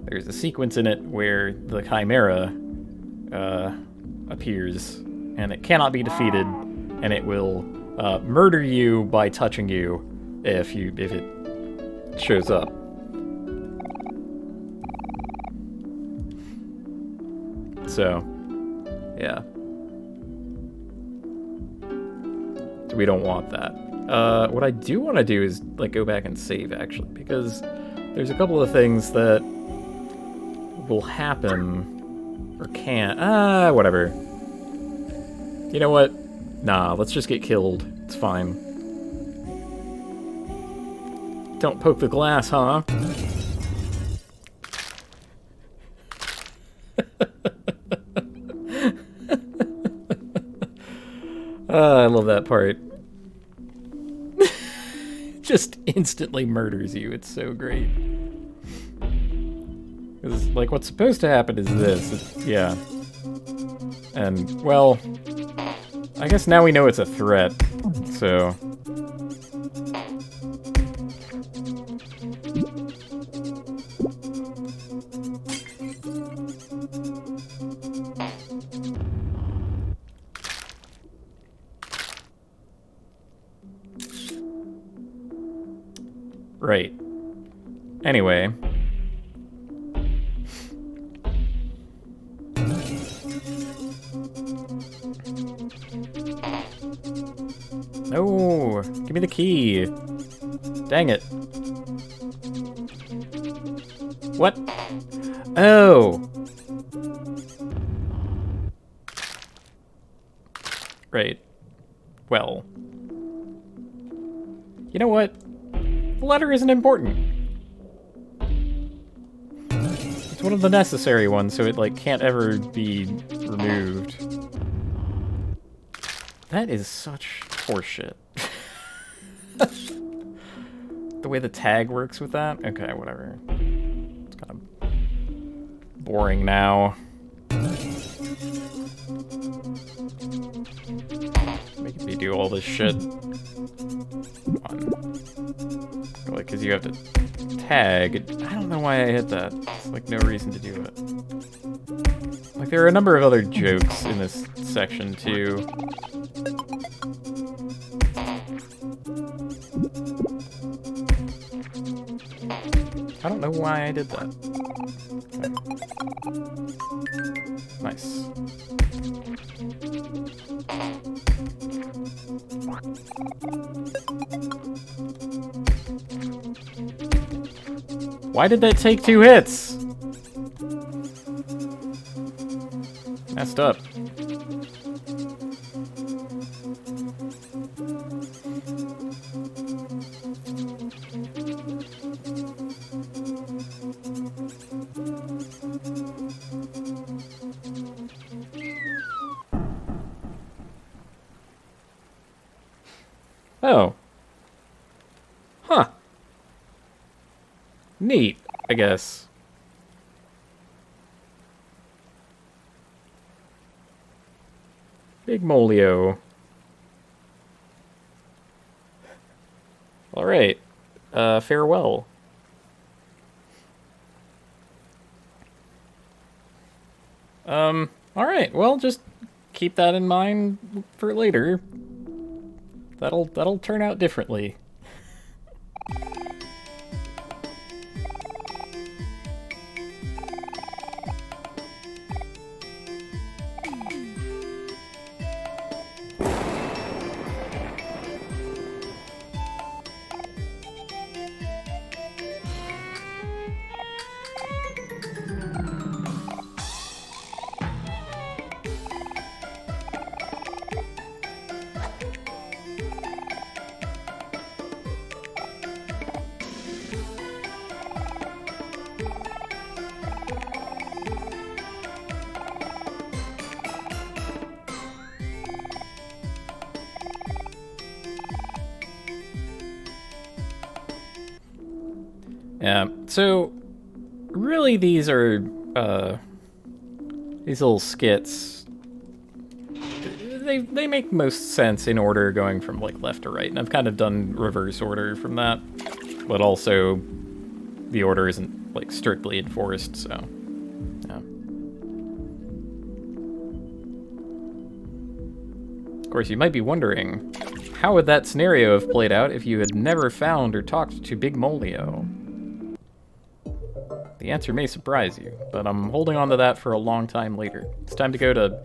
there's a sequence in it where the Chimera appears, and it cannot be defeated, and it will murder you by touching you if it shows up. So, yeah. So we don't want that. What I do want to do is, like, go back and save, actually, because there's a couple of things that will happen, or can't. Whatever. You know what? Nah, let's just get killed. It's fine. Don't poke the glass, huh? I love that part. Just instantly murders you. It's so great. 'Cause, like, what's supposed to happen is this. Yeah. And, well, I guess now we know it's a threat, so... Right. Anyway. No! Give me the key! Dang it. What? Oh! Right. Well. You know what? The letter isn't important. It's one of the necessary ones, so it, like, can't ever be removed. That is such horseshit. The way the tag works with that? Okay, whatever. It's kind of boring now. Making me do all this shit. Come on. Like, because you have to tag. I don't know why I hit that. It's like no reason to do it. Like, there are a number of other jokes in this section, too. I don't know why I did that. Okay. Nice. Why did that take 2 hits? Messed up. Oh. Huh. Neat, I guess. Big Molio. Alright. Farewell. Alright, well, just keep that in mind for later. That'll turn out differently. Yeah, so really these are, these little skits, they make most sense in order going from, like, left to right, and I've kind of done reverse order from that, but also the order isn't, like, strictly enforced, so, yeah. Of course, you might be wondering, how would that scenario have played out if you had never found or talked to Big Molio? The answer may surprise you, but I'm holding on to that for a long time later. It's time to go to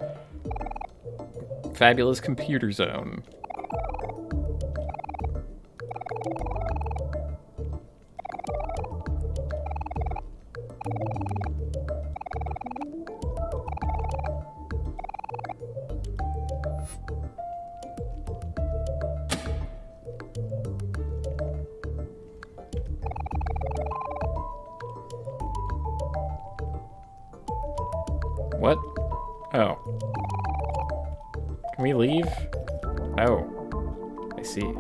Fabulous Computer Zone. What? Oh. Can we leave? Oh. I see.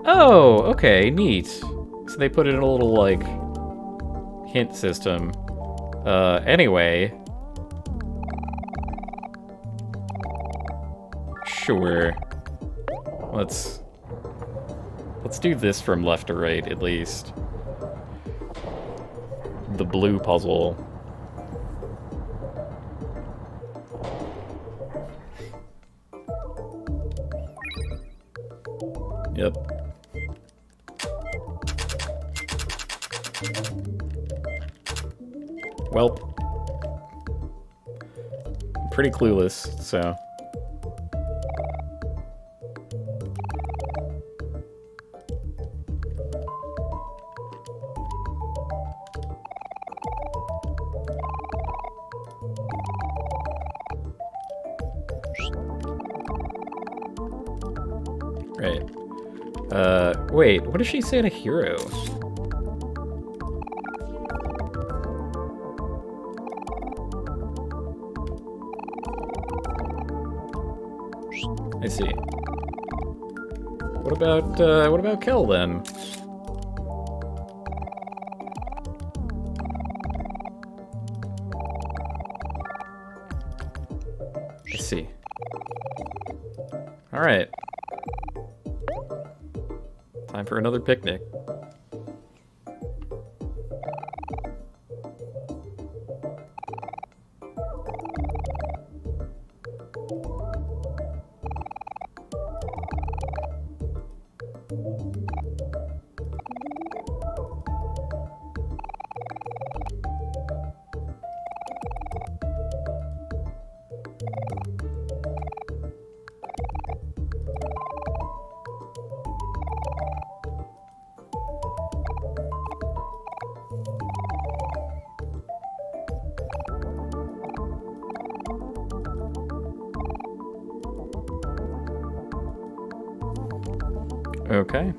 Oh, okay, neat. So they put it in a little, like, hint system. Anyway. Sure. Let's do this from left to right, at least. The blue puzzle. Yep. Well, I'm pretty clueless, so. Right. Wait, what does she say to Hero? I see. What about Kel then? I see. Alright. Time for another picnic. Okay.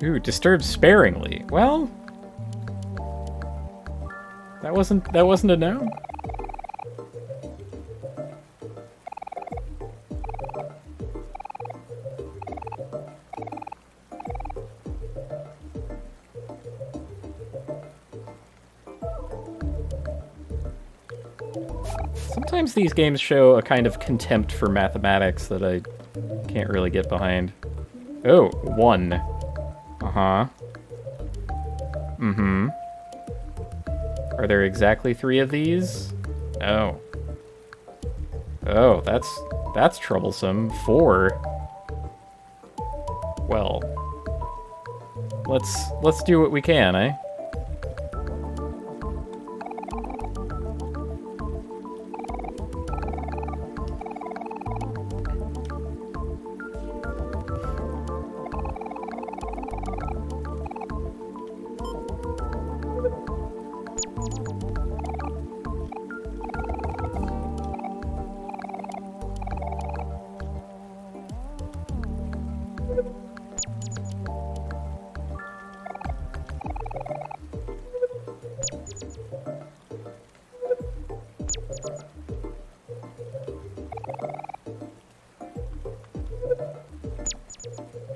Ooh, disturb sparingly. Well, that wasn't a no. Sometimes these games show a kind of contempt for mathematics that I can't really get behind. Oh, 1. Uh-huh. Mm-hmm. Are there exactly 3 of these? Oh. Oh, that's troublesome. 4. Well, let's do what we can, eh?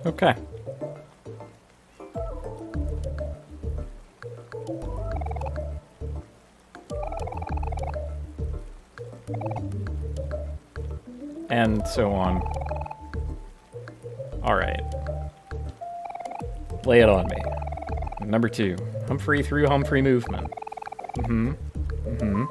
Okay. And so on. Alright. Lay it on me. Number 2. Humphrey through Humphrey movement. Mm-hmm. Mm-hmm.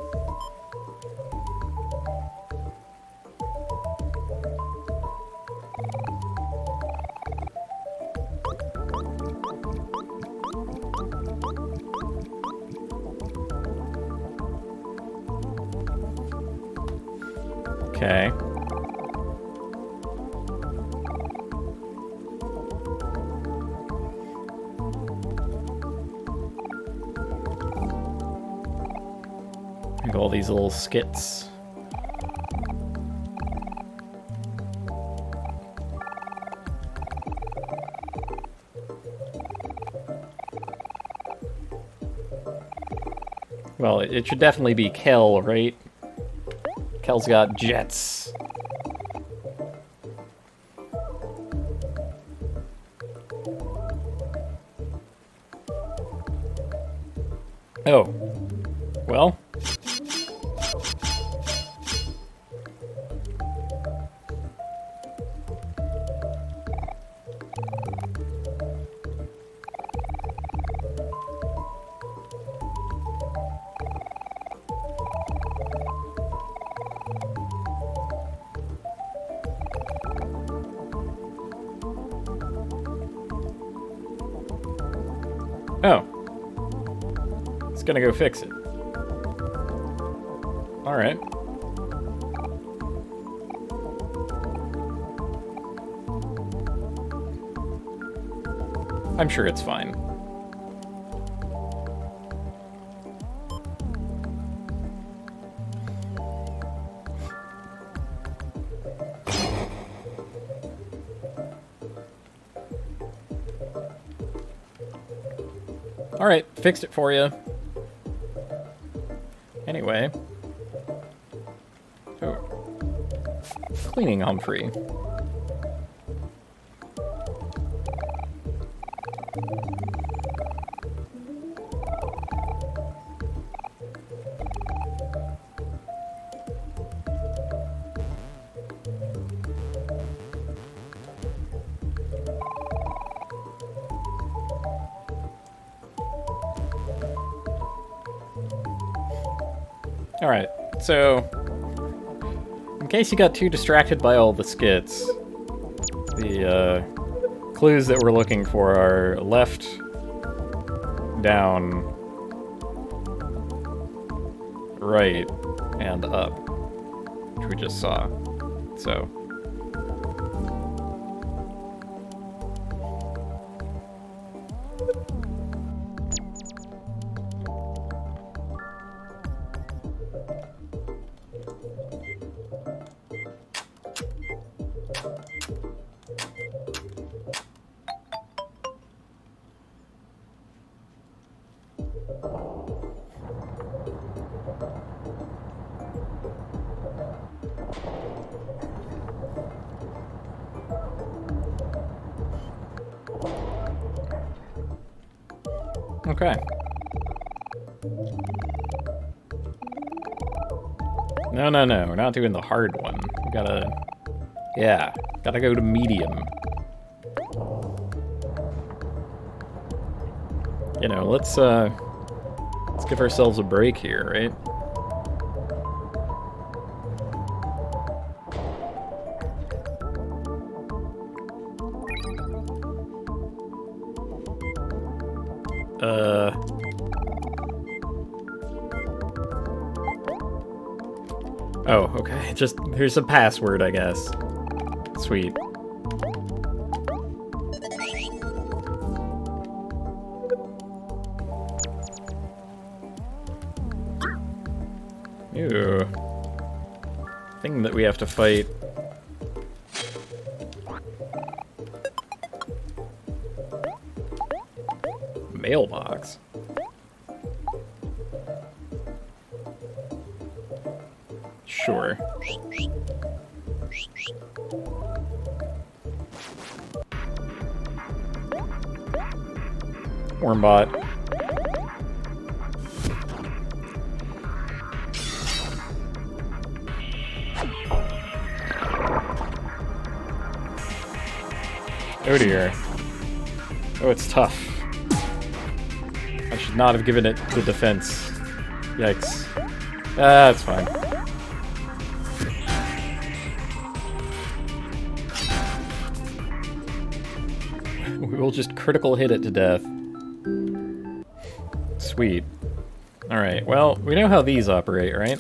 Okay. Have all these little skits. Well, it should definitely be Kel, right? Kel's got jets. Oh. Well. Oh. It's gonna go fix it. Alright. I'm sure it's fine. Alright, fixed it for you. Anyway. Oh. Cleaning Humphrey. Alright, so, in case you got too distracted by all the skits, the clues that we're looking for are left, down, right, and up, which we just saw. So, okay. No, we're not doing the hard one. We gotta, yeah, gotta go to medium. You know, let's give ourselves a break here, right? Oh, okay. Just, here's a password, I guess. Sweet. Ew. Thing that we have to fight. Mailbox. Sure. Wormbot. Oh dear. Oh, it's tough. I should not have given it the defense. Yikes. Ah, that's fine. We will just critical hit it to death. Sweet. Alright, well, we know how these operate, right?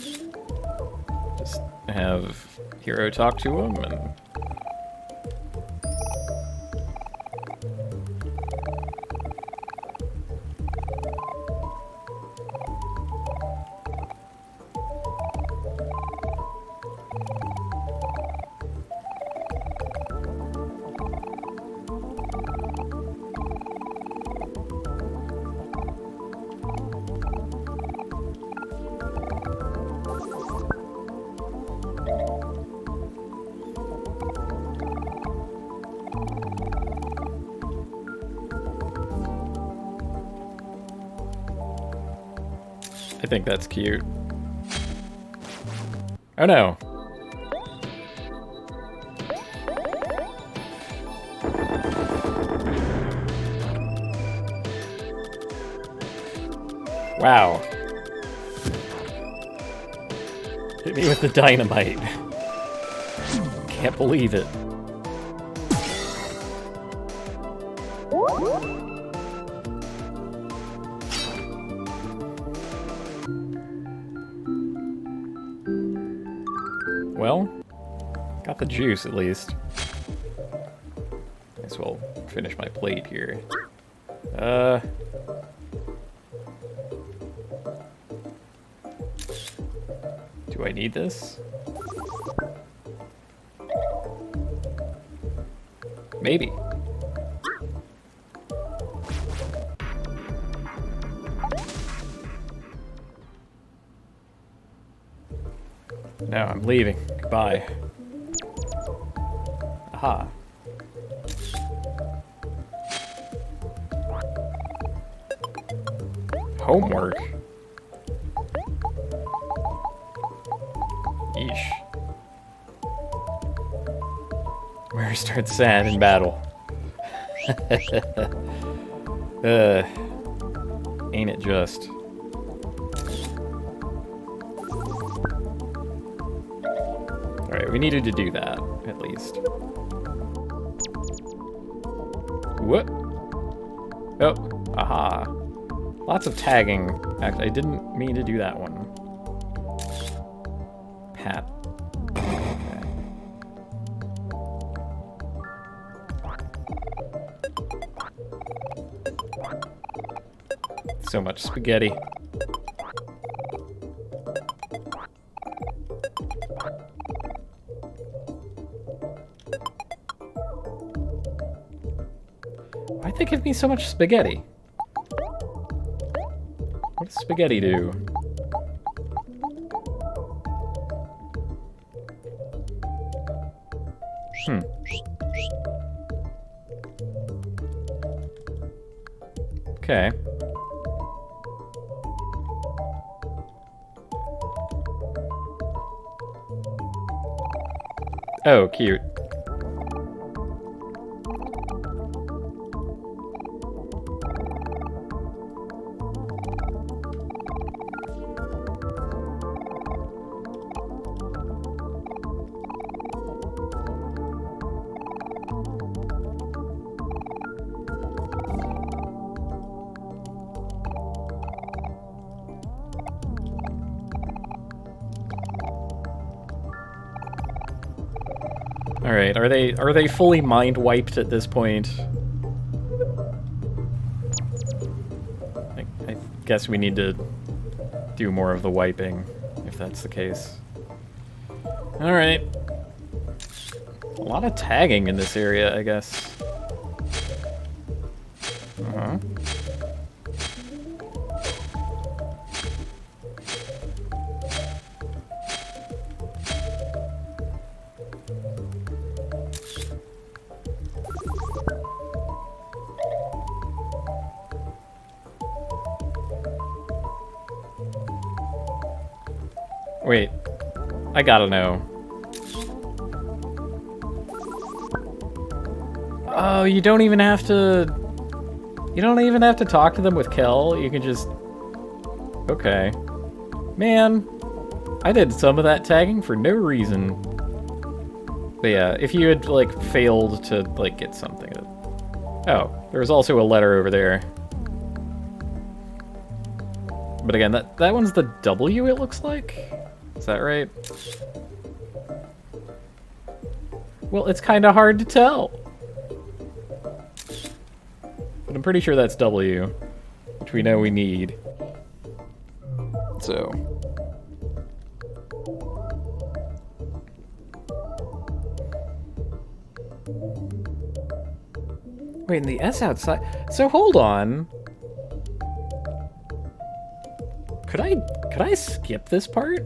Just have Hero talk to him and... I think that's cute. Oh no. Wow. Hit me with the dynamite. Can't believe it. Well, got the juice at least. Guess we'll finish my plate here. Do I need this? Maybe. No, I'm leaving. Goodbye. Aha. Homework? Yeesh. Where starts sad in battle? Ain't it just? Alright, we needed to do that, at least. What? Oh, aha. Lots of tagging. Actually, I didn't mean to do that one. Pat. Okay. So much spaghetti. Why'd they give me so much spaghetti? What does spaghetti do? Okay. Oh, cute. Alright, are they fully mind wiped at this point? I guess we need to do more of the wiping, if that's the case. Alright. A lot of tagging in this area, I guess. Uh-huh. Wait, I gotta know. Oh, you don't even have to... You don't even have to talk to them with Kel, you can just... Okay. Man, I did some of that tagging for no reason. But yeah, if you had, like, failed to, like, get something... Oh, there was also a letter over there. But again, that one's the W, it looks like? Is that right? Well, it's kind of hard to tell. But I'm pretty sure that's W, which we know we need. So. Wait, and the S outside. So hold on. Could I skip this part?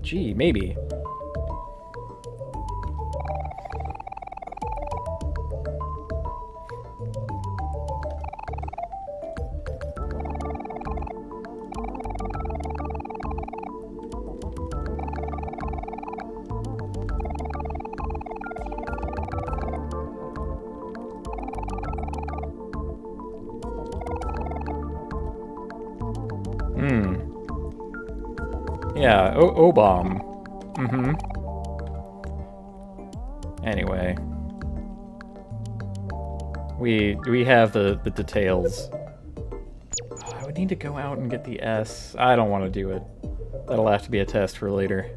Gee, maybe. Yeah, O-bomb. Anyway. We have the details. Oh, I would need to go out and get the S. I don't want to do it. That'll have to be a test for later.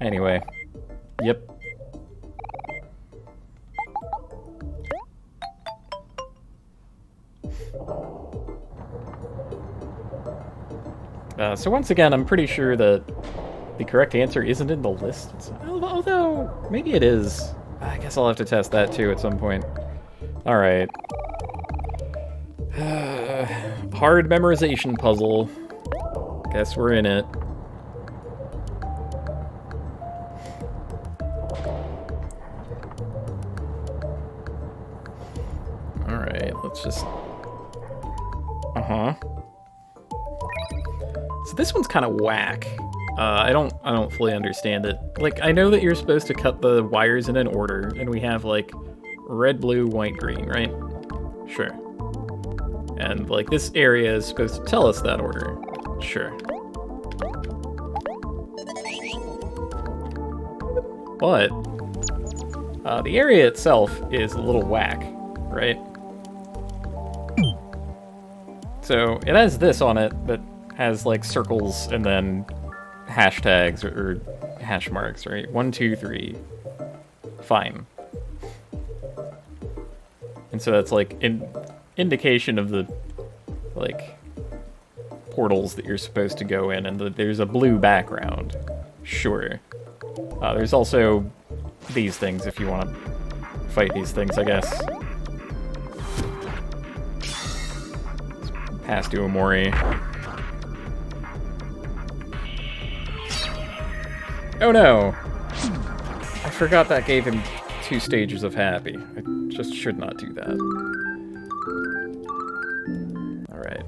Anyway. Yep. So once again, I'm pretty sure that the correct answer isn't in the list. Although, maybe it is. I guess I'll have to test that too at some point. Alright. Hard memorization puzzle. Guess we're in it. Alright, let's just... Uh-huh. So this one's kind of whack. I don't fully understand it. Like, I know that you're supposed to cut the wires in an order, and we have, like, red, blue, white, green, right? Sure. And, like, this area is supposed to tell us that order. Sure. But, the area itself is a little whack, right? So, it has this on it that has, like, circles and then hashtags or hash marks, right? 1, 2, 3. Fine. And so that's, like, an indication of the, like, portals that you're supposed to go in, and there's a blue background. Sure. There's also these things if you want to fight these things, I guess. Pass to OMORI. Oh no! I forgot that gave him 2 stages of happy. I just should not do that. Alright.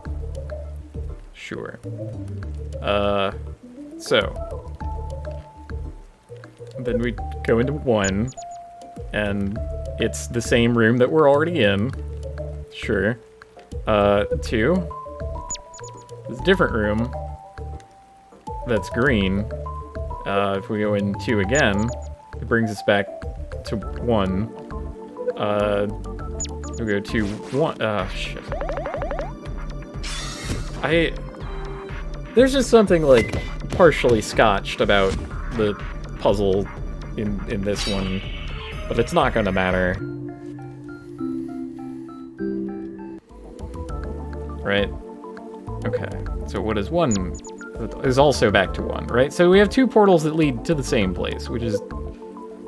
Sure. So. Then we go into 1, and it's the same room that we're already in. Sure. 2. It's a different room. That's green. If we go in 2 again, it brings us back to 1. We go to 1. Shit. There's just something, like, partially scotched about the puzzle in this one, but it's not gonna matter. Right? Okay. So what is 1? Is also back to 1, right? So we have 2 portals that lead to the same place, which is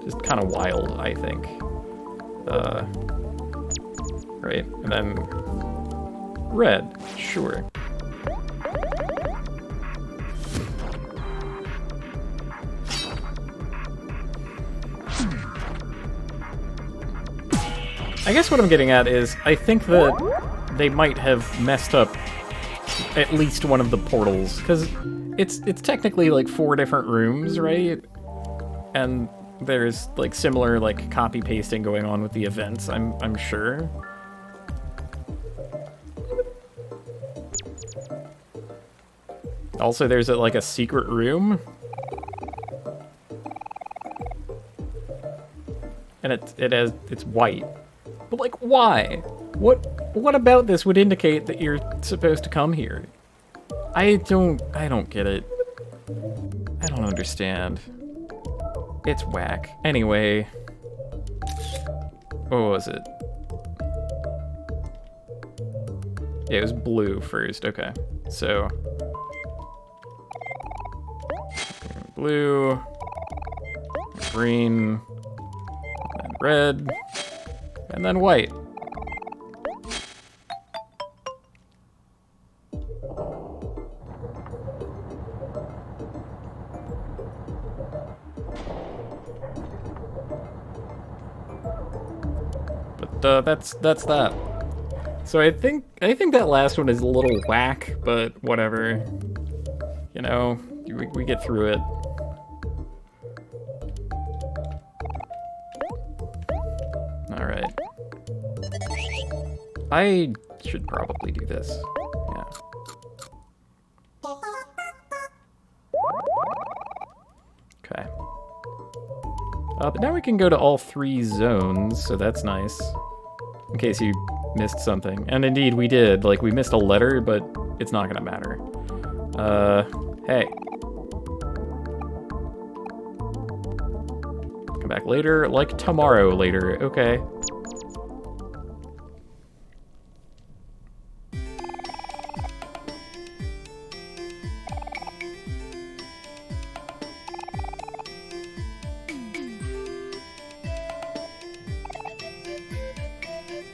just kind of wild, I think. Right? And then red. Sure. I guess what I'm getting at is, I think that they might have messed up at least one of the portals, because it's technically like 4 different rooms, right? And there's like similar like copy pasting going on with the events, I'm sure. Also, there's like a secret room. And it's white. But like, why? What about this would indicate that you're supposed to come here? I don't get it. I don't understand. It's whack. Anyway. What was it? Yeah, it was blue first. Okay. So. Blue. Green. And then red. And then white. But that's that. So I think that last one is a little whack, but whatever. You know, we get through it. All right. I should probably do this. Yeah. Okay. But now we can go to all 3 zones, so that's nice. In case you missed something. And indeed, we did. Like, we missed a letter, but it's not gonna matter. Hey. Come back later, like tomorrow later. Okay.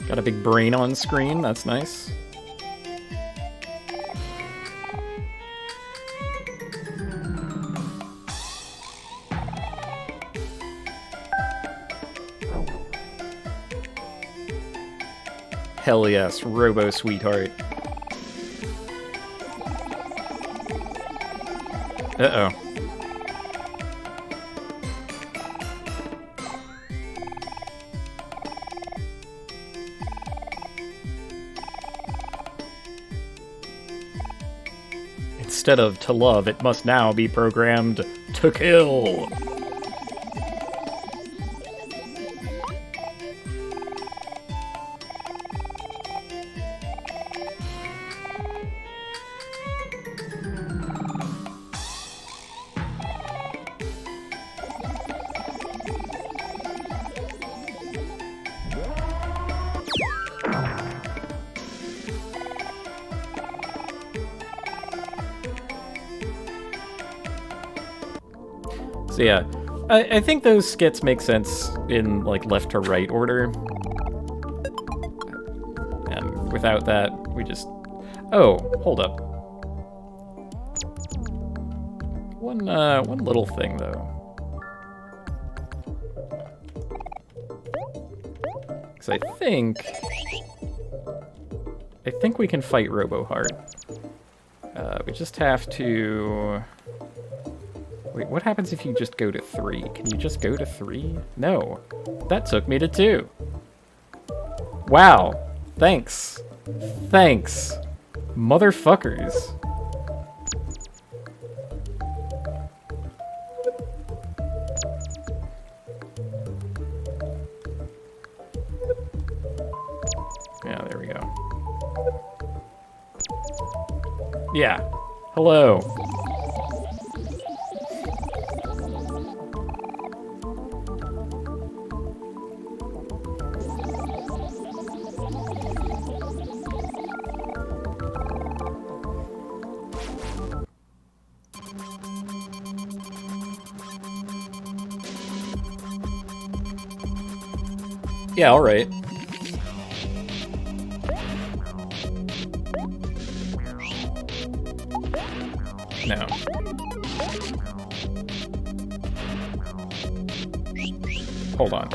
Got a big brain on screen, that's nice. Hell yes, Robo Sweetheart. Uh-oh. Instead of to love, it must now be programmed to kill. So yeah, I think those skits make sense in, like, left to right order. And without that, we just... Oh, hold up. One little thing, though. Because I think we can fight Roboheart. We just have to... Wait, what happens if you just go to 3? Can you just go to 3? No. That took me to 2. Wow. Thanks. Thanks. Motherfuckers. Yeah, there we go. Yeah. Hello. Yeah, alright. No. Hold on.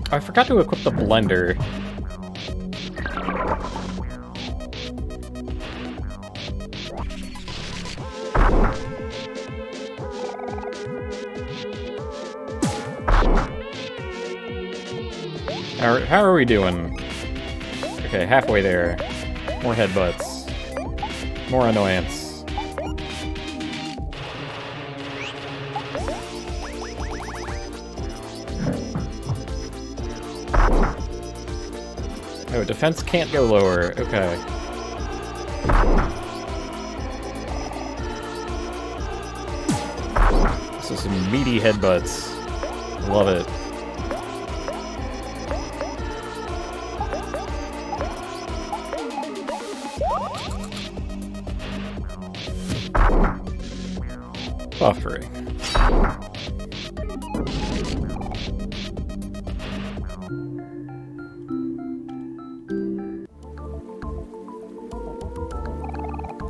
I forgot to equip the blender. How are we doing? Okay, halfway there. More headbutts. More annoyance. Oh, defense can't go lower. Okay. This is some meaty headbutts. Love it. Buffering.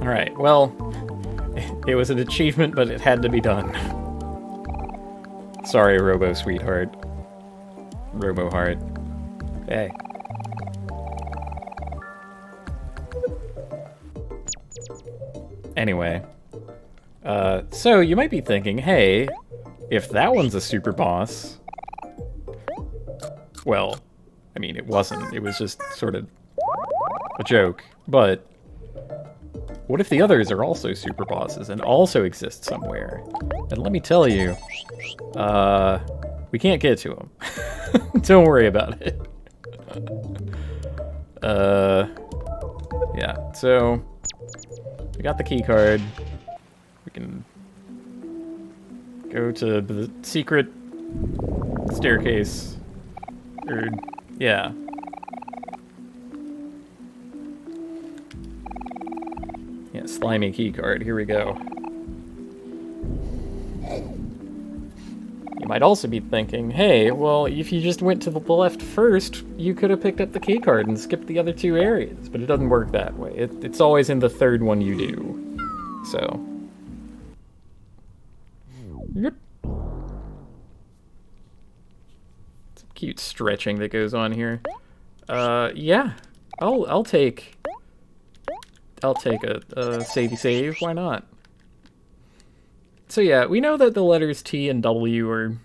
Alright, well, it was an achievement, but it had to be done. Sorry, Robo Sweetheart. Roboheart. Hey. Anyway. So you might be thinking, hey, if that one's a super boss... Well, I mean, it wasn't. It was just sort of a joke, but... What if the others are also super bosses and also exist somewhere? And let me tell you, we can't get to them. Don't worry about it. Yeah, so we got the key card. We can go to the secret staircase. Or, yeah. Yeah, slimy key card. Here we go. You might also be thinking, hey, well, if you just went to the left first, you could have picked up the key card and skipped the other two areas. But it doesn't work that way. It's always in the third one you do. So. Yep. Some cute stretching that goes on here. Yeah. I'll take a savey save. Why not? So yeah, we know that the letters T and W are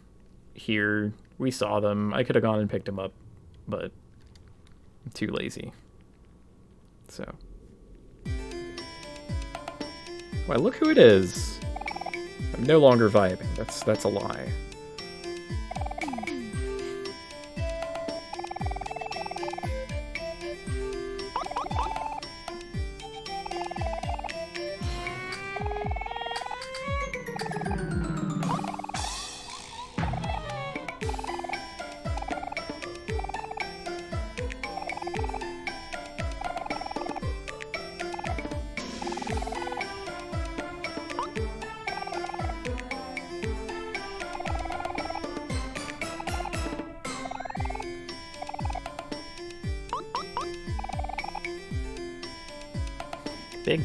here. We saw them. I could have gone and picked them up, but I'm too lazy. So. Why, look who it is. I'm no longer vibing. That's a lie.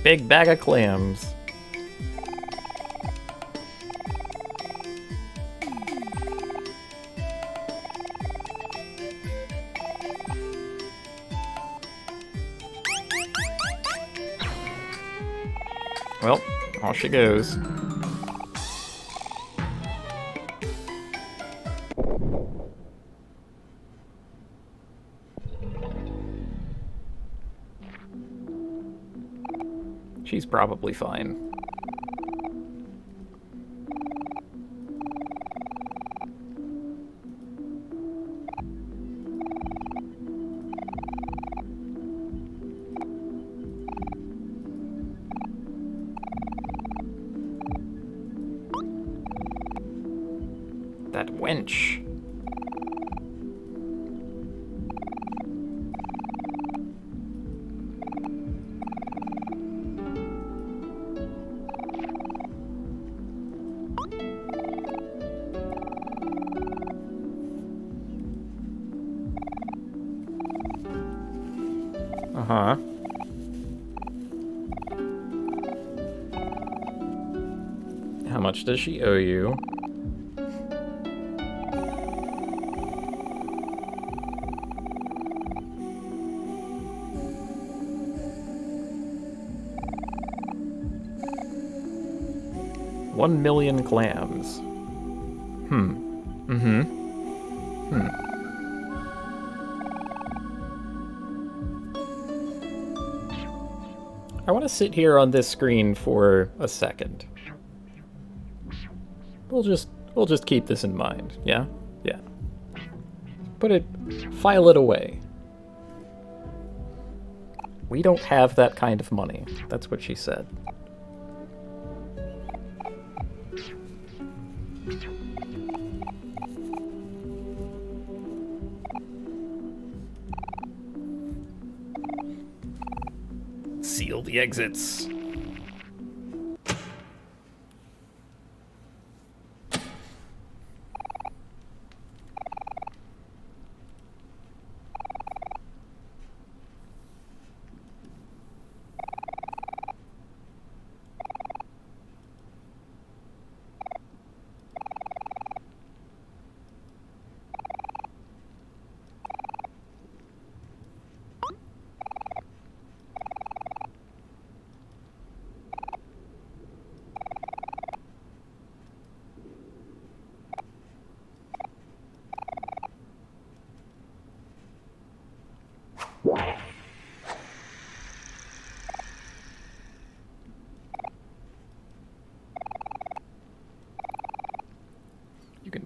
Big bag of clams. Well, off she goes. She's probably fine. That wench. Uh-huh. How much does she owe you? $1 million clams. I want to sit here on this screen for a second. We'll just keep this in mind, yeah? Yeah. File it away. We don't have that kind of money. That's what she said. Seal the exits.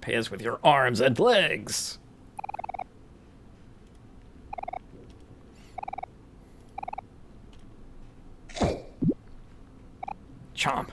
Pay us with your arms and legs. Chomp.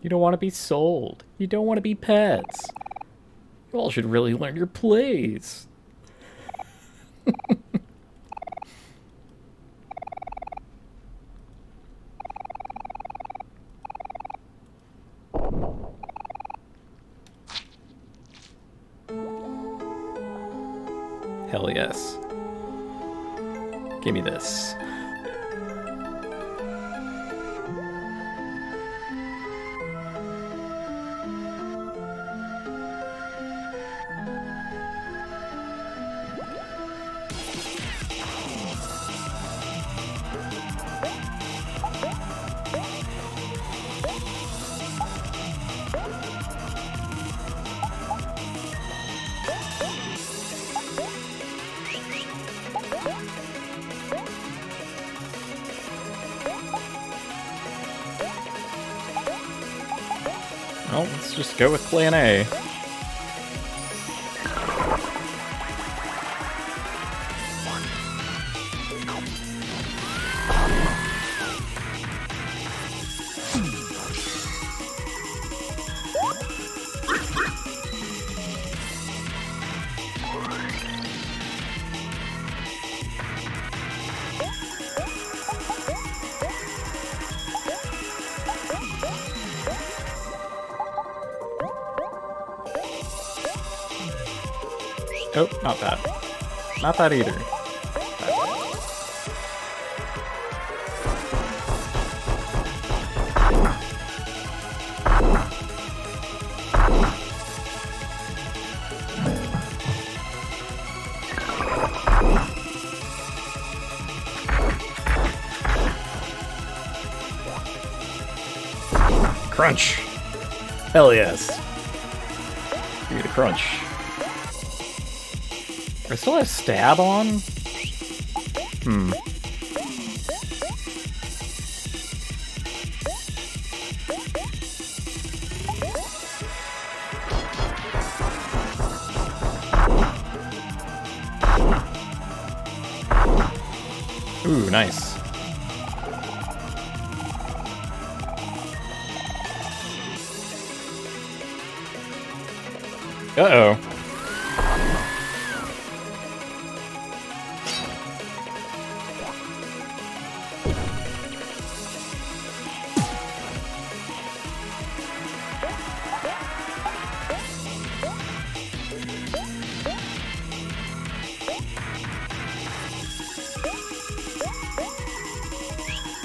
You don't want to be sold. You don't want to be pets. You all should really learn your plays. Hell yes. Give me this. Well, let's just go with plan A. Oh, not that. Not that either. Crunch! Hell yes! Give me the crunch. I still have stab on? Ooh, nice. Uh-oh.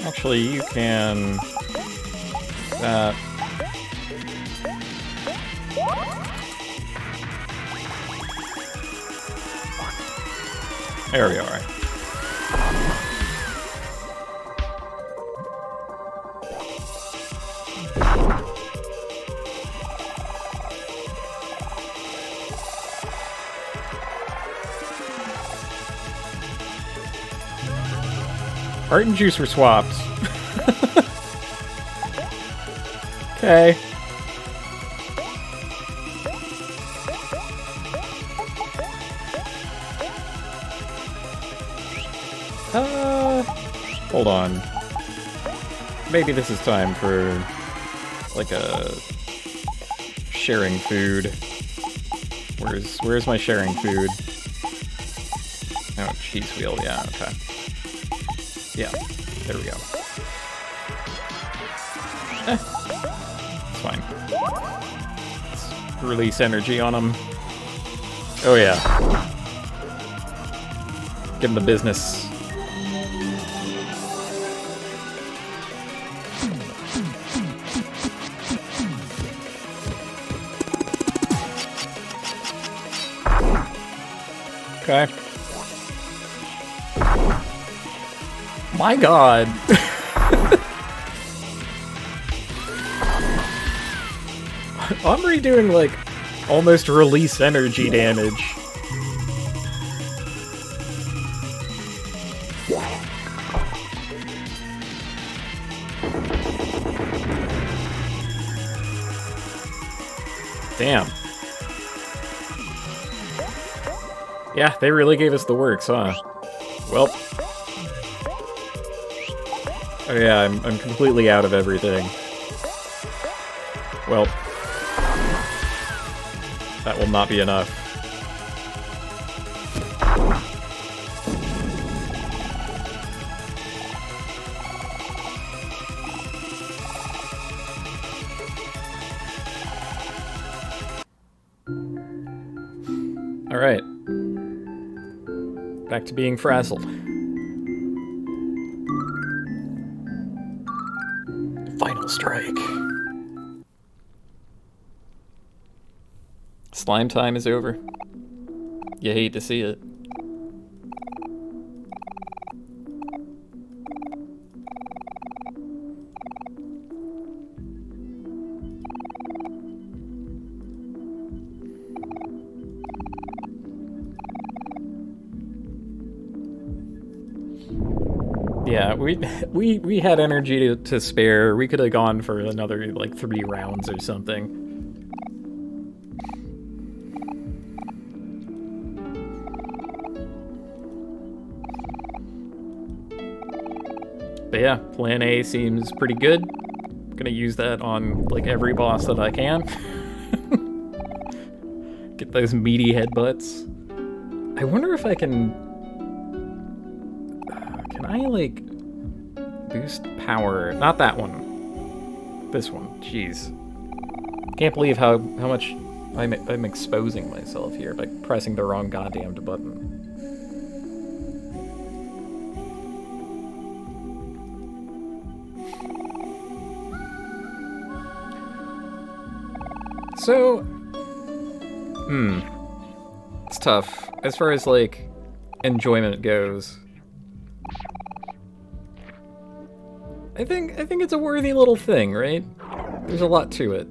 Actually, you can... That... There we are. Heart and juice were swapped. Okay. Hold on. Maybe this is time for, like, a sharing food. Where's my sharing food? Oh, cheese wheel, yeah, okay. Yeah, there we go. It's fine. Let's release energy on him. Oh yeah. Give him the business. Okay. My god. OMORI doing, like, almost release energy damage. Damn. Yeah, they really gave us the works, huh? Well. Oh yeah, I'm completely out of everything. Well. That will not be enough. Alright. Back to being frazzled. Final strike. Slime time is over. You hate to see it. Yeah, we had energy to spare. We could have gone for another, like, 3 rounds or something. But yeah, plan A seems pretty good. Gonna use that on, like, every boss that I can. Get those meaty headbutts. I wonder if I can... can I, like, boost power? Not that one. This one. Jeez. Can't believe how much I'm exposing myself here by pressing the wrong goddamned button. So, it's tough as far as, like, enjoyment goes. I think it's a worthy little thing, right? There's a lot to it.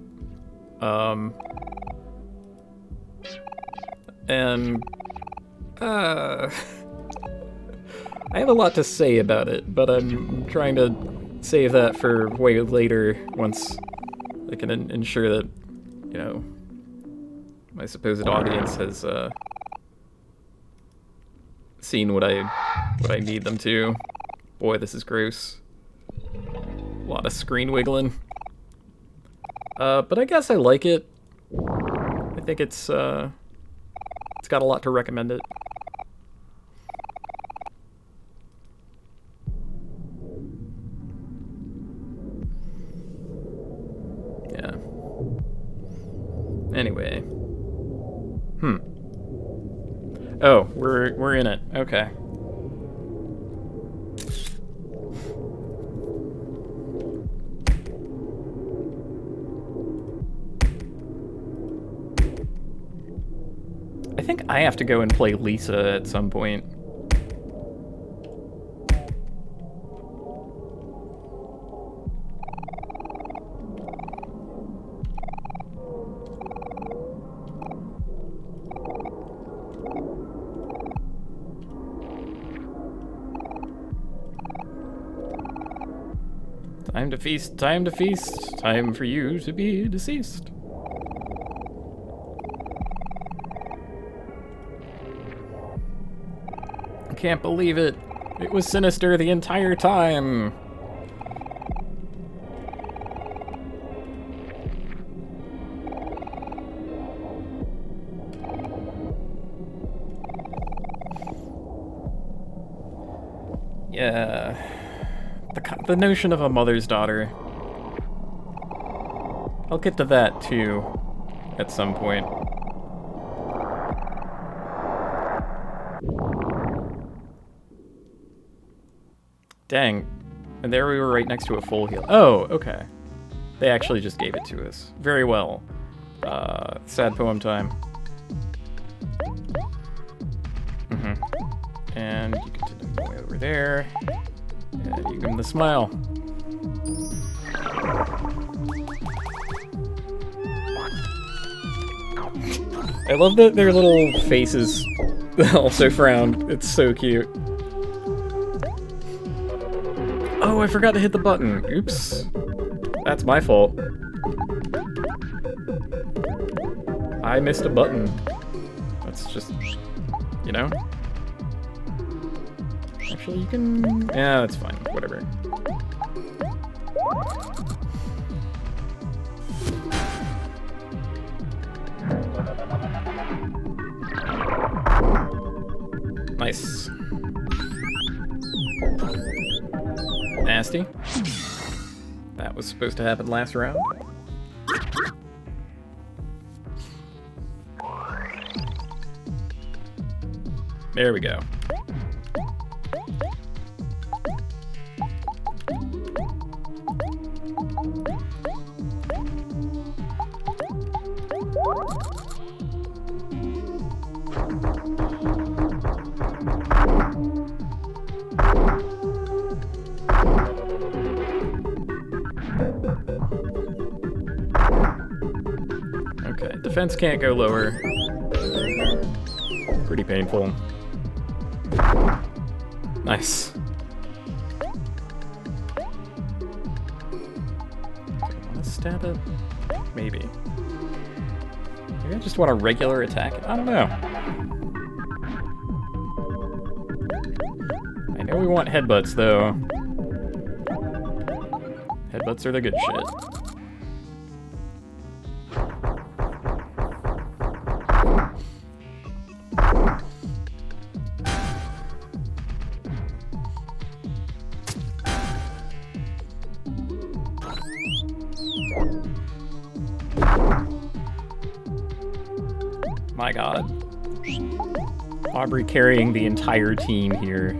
And I have a lot to say about it, but I'm trying to save that for way later once I can ensure that, you know, my supposed audience has seen what I need them to. Boy, this is gross. A lot of screen wiggling. But I guess I like it. I think it's got a lot to recommend it. Yeah. Anyway. Oh, we're in it. Okay. I think I have to go and play Lisa at some point. Time to feast, time to feast, time for you to be deceased. I can't believe it. It was sinister the entire time. Yeah. The notion of a mother's daughter. I'll get to that too at some point. Dang. And there we were right next to a full heal. Oh, okay. They actually just gave it to us. Very well. Sad poem time. And you can go over there. And you give them the smile. I love that their little faces also frown. It's so cute. Oh, I forgot to hit the button. Oops. That's my fault. I missed a button. That's just, you know? Actually, you can... Yeah, that's fine. Whatever. Nice. Nasty. That was supposed to happen last round. There we go. Okay, defense can't go lower. Pretty painful. Nice. Okay, wanna stab it? Maybe. Maybe I just want a regular attack? I don't know. I know we want headbutts, though. Headbutts are the good shit. My god. Aubrey carrying the entire team here.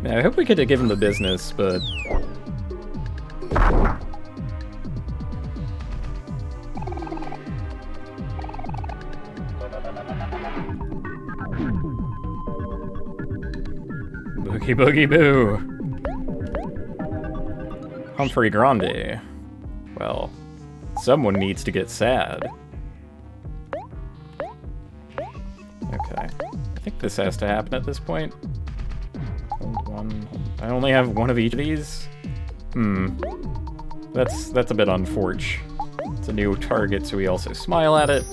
Yeah, I hope we could give him the business, but... Boogie boogie boo! Humphrey Grande. Well, someone needs to get sad. Okay. I think this has to happen at this point. Hold one. I only have one of each of these? That's a bit unfortunate. It's a new target, so we also smile at it.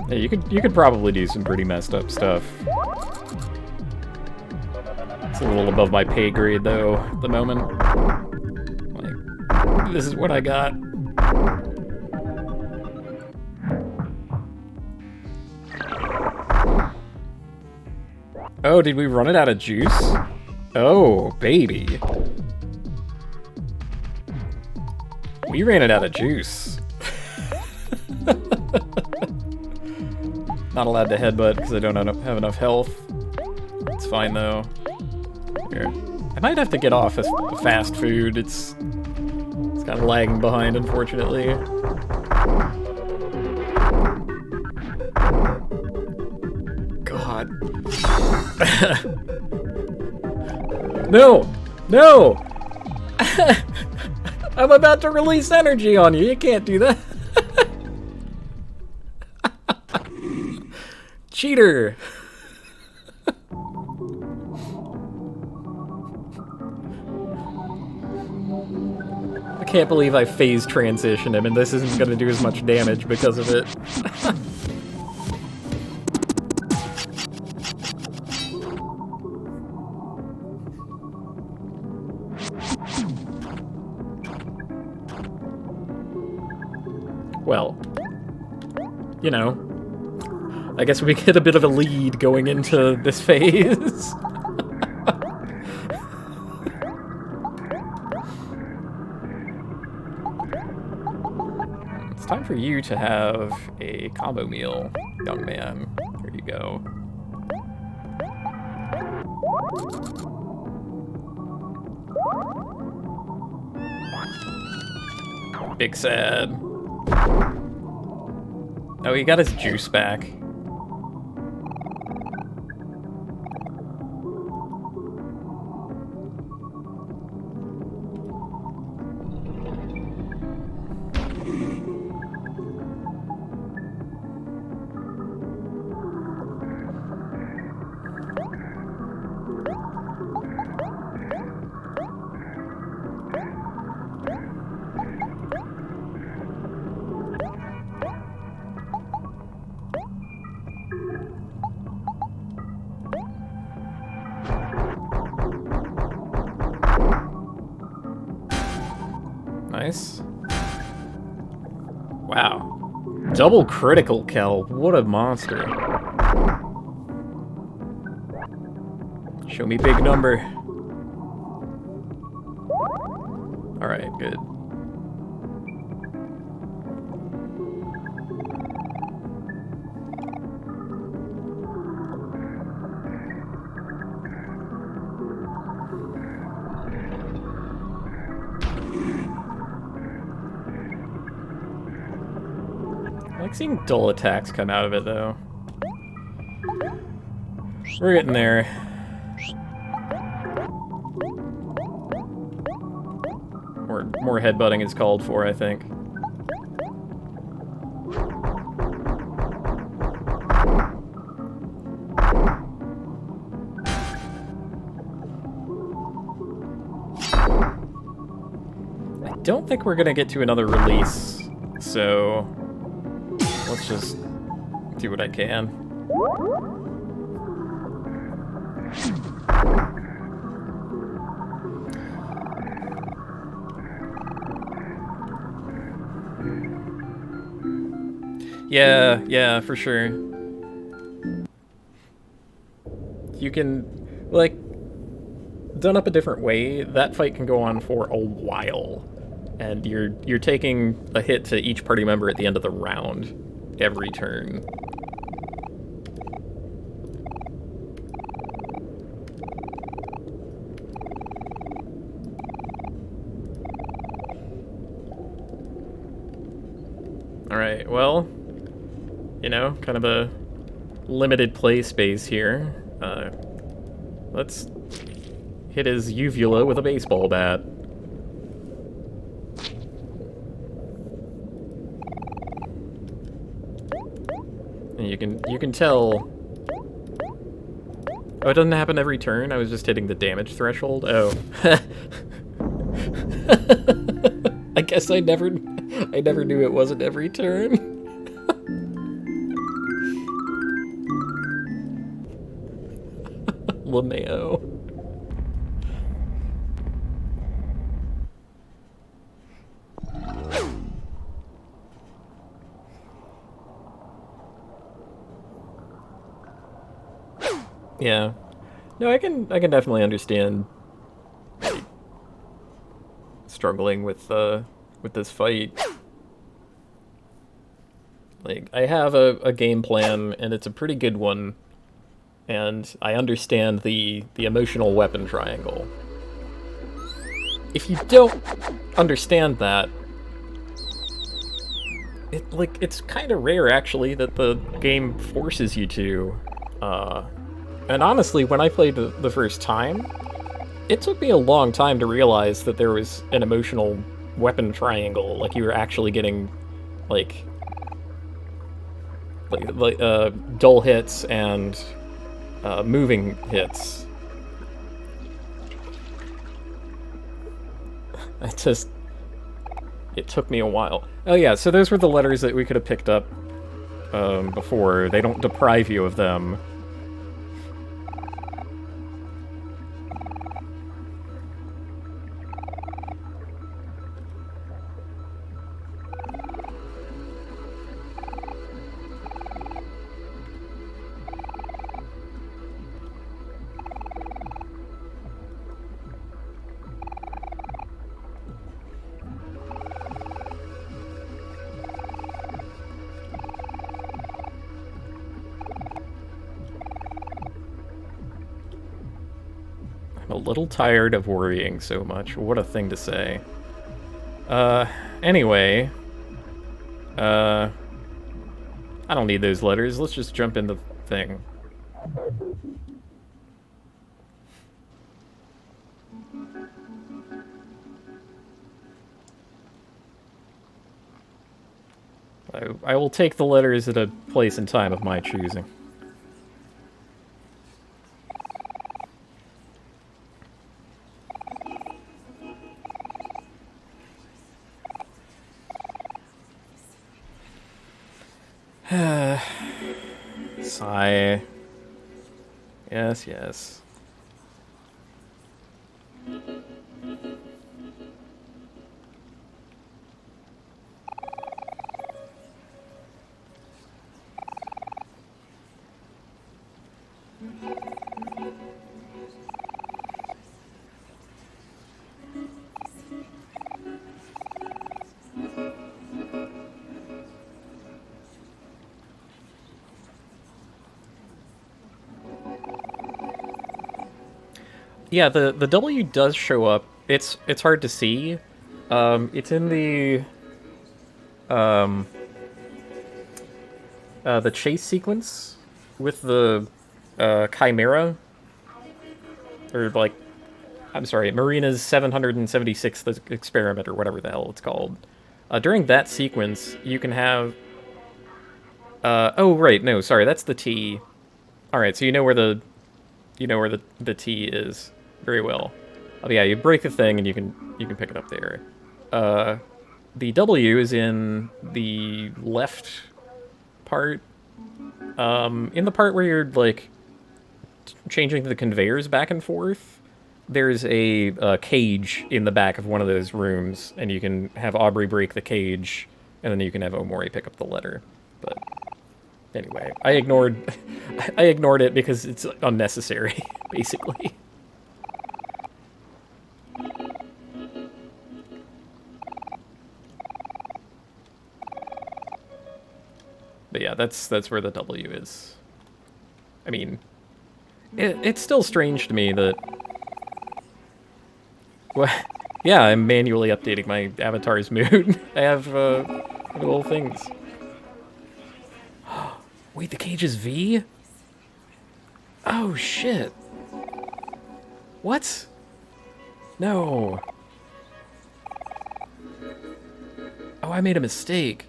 Yeah, you could probably do some pretty messed up stuff. It's a little above my pay grade though, at the moment. Like, this is what I got. Oh, did we run it out of juice? Oh, baby. We ran it out of juice. Not allowed to headbutt because I don't have enough health. It's fine though. Here. I might have to get off as fast food. It's kind of lagging behind, unfortunately. God. No! No! I'm about to release energy on you. You can't do that. Cheater! I can't believe I phase transitioned him and this isn't gonna do as much damage because of it. well, you know, I guess we get a bit of a lead going into this phase. It's time for you to have a combo meal, young man. Here you go. Big sad. Oh, he got his juice back. Nice. Wow. Double critical kill. What a monster. Show me big number. Alright, good. I like seeing dull attacks come out of it, though. We're getting there. More headbutting is called for, I think. I don't think we're gonna get to another release, so let's just do what I can. Yeah, for sure. You can, like, done up a different way, that fight can go on for a while. And you're taking a hit to each party member at the end of the round, every turn. Alright, well, you know, kind of a limited play space here. Let's hit his uvula with a baseball bat. And you can tell. Oh, it doesn't happen every turn. I was just hitting the damage threshold. Oh. I guess I never knew it wasn't every turn. LeMayo. Yeah. No, I can definitely understand struggling with this fight. Like, I have a game plan, and it's a pretty good one, and I understand the emotional weapon triangle. If you don't understand that, it's kind of rare, actually, that the game forces you to. And honestly, when I played the first time, it took me a long time to realize that there was an emotional weapon triangle. Like, you were actually getting, like dull hits and moving hits. It took me a while. Oh yeah, so those were the letters that we could have picked up before. They don't deprive you of them. I'm a little tired of worrying so much. What a thing to say. Anyway. I don't need those letters. Let's just jump in the thing. I will take the letters at a place and time of my choosing. Sigh. Yes, yes. Yeah, the W does show up. It's hard to see. It's in the chase sequence with the Chimera, or like, I'm sorry, Marina's 776th experiment or whatever the hell it's called. During that sequence, you can have. Oh right, no, sorry, that's the T. All right, so you know where the T is very well. Oh yeah, you break the thing and you can pick it up there. The W is in the left part. In the part where you're like changing the conveyors back and forth, there's a cage in the back of one of those rooms, and you can have Aubrey break the cage, and then you can have Omori pick up the letter. But anyway, I ignored it because it's unnecessary, basically. But yeah, that's where the W is. I mean, it's still strange to me that. Well, yeah, I'm manually updating my avatar's mood. I have little things. Wait, the cage is V? Oh shit! What? No. Oh, I made a mistake.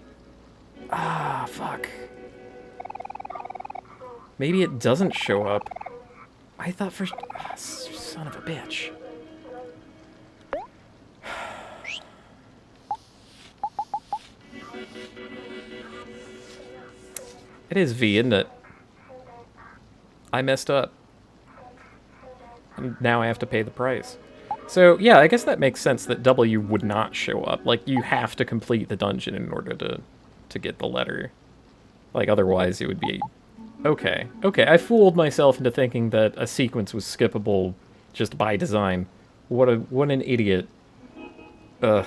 Ah, fuck. Maybe it doesn't show up. I thought for... Ah, son of a bitch. It is V, isn't it? I messed up. And now I have to pay the price. So, yeah, I guess that makes sense that W would not show up. Like, you have to complete the dungeon in order to get the letter. Like, otherwise it would be... Okay, I fooled myself into thinking that a sequence was skippable just by design. What an idiot. Ugh.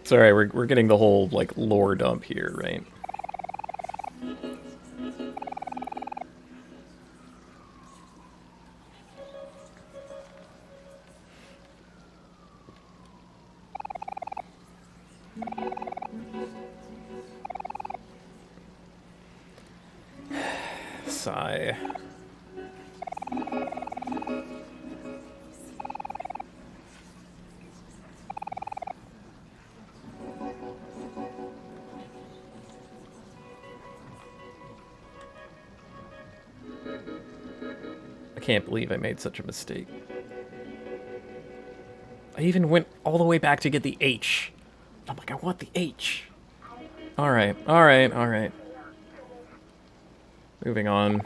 Sorry, we're getting the whole, like, lore dump here, right? Sigh. I can't believe I made such a mistake. I even went all the way back to get the H. I'm like, I want the H. Alright. Moving on.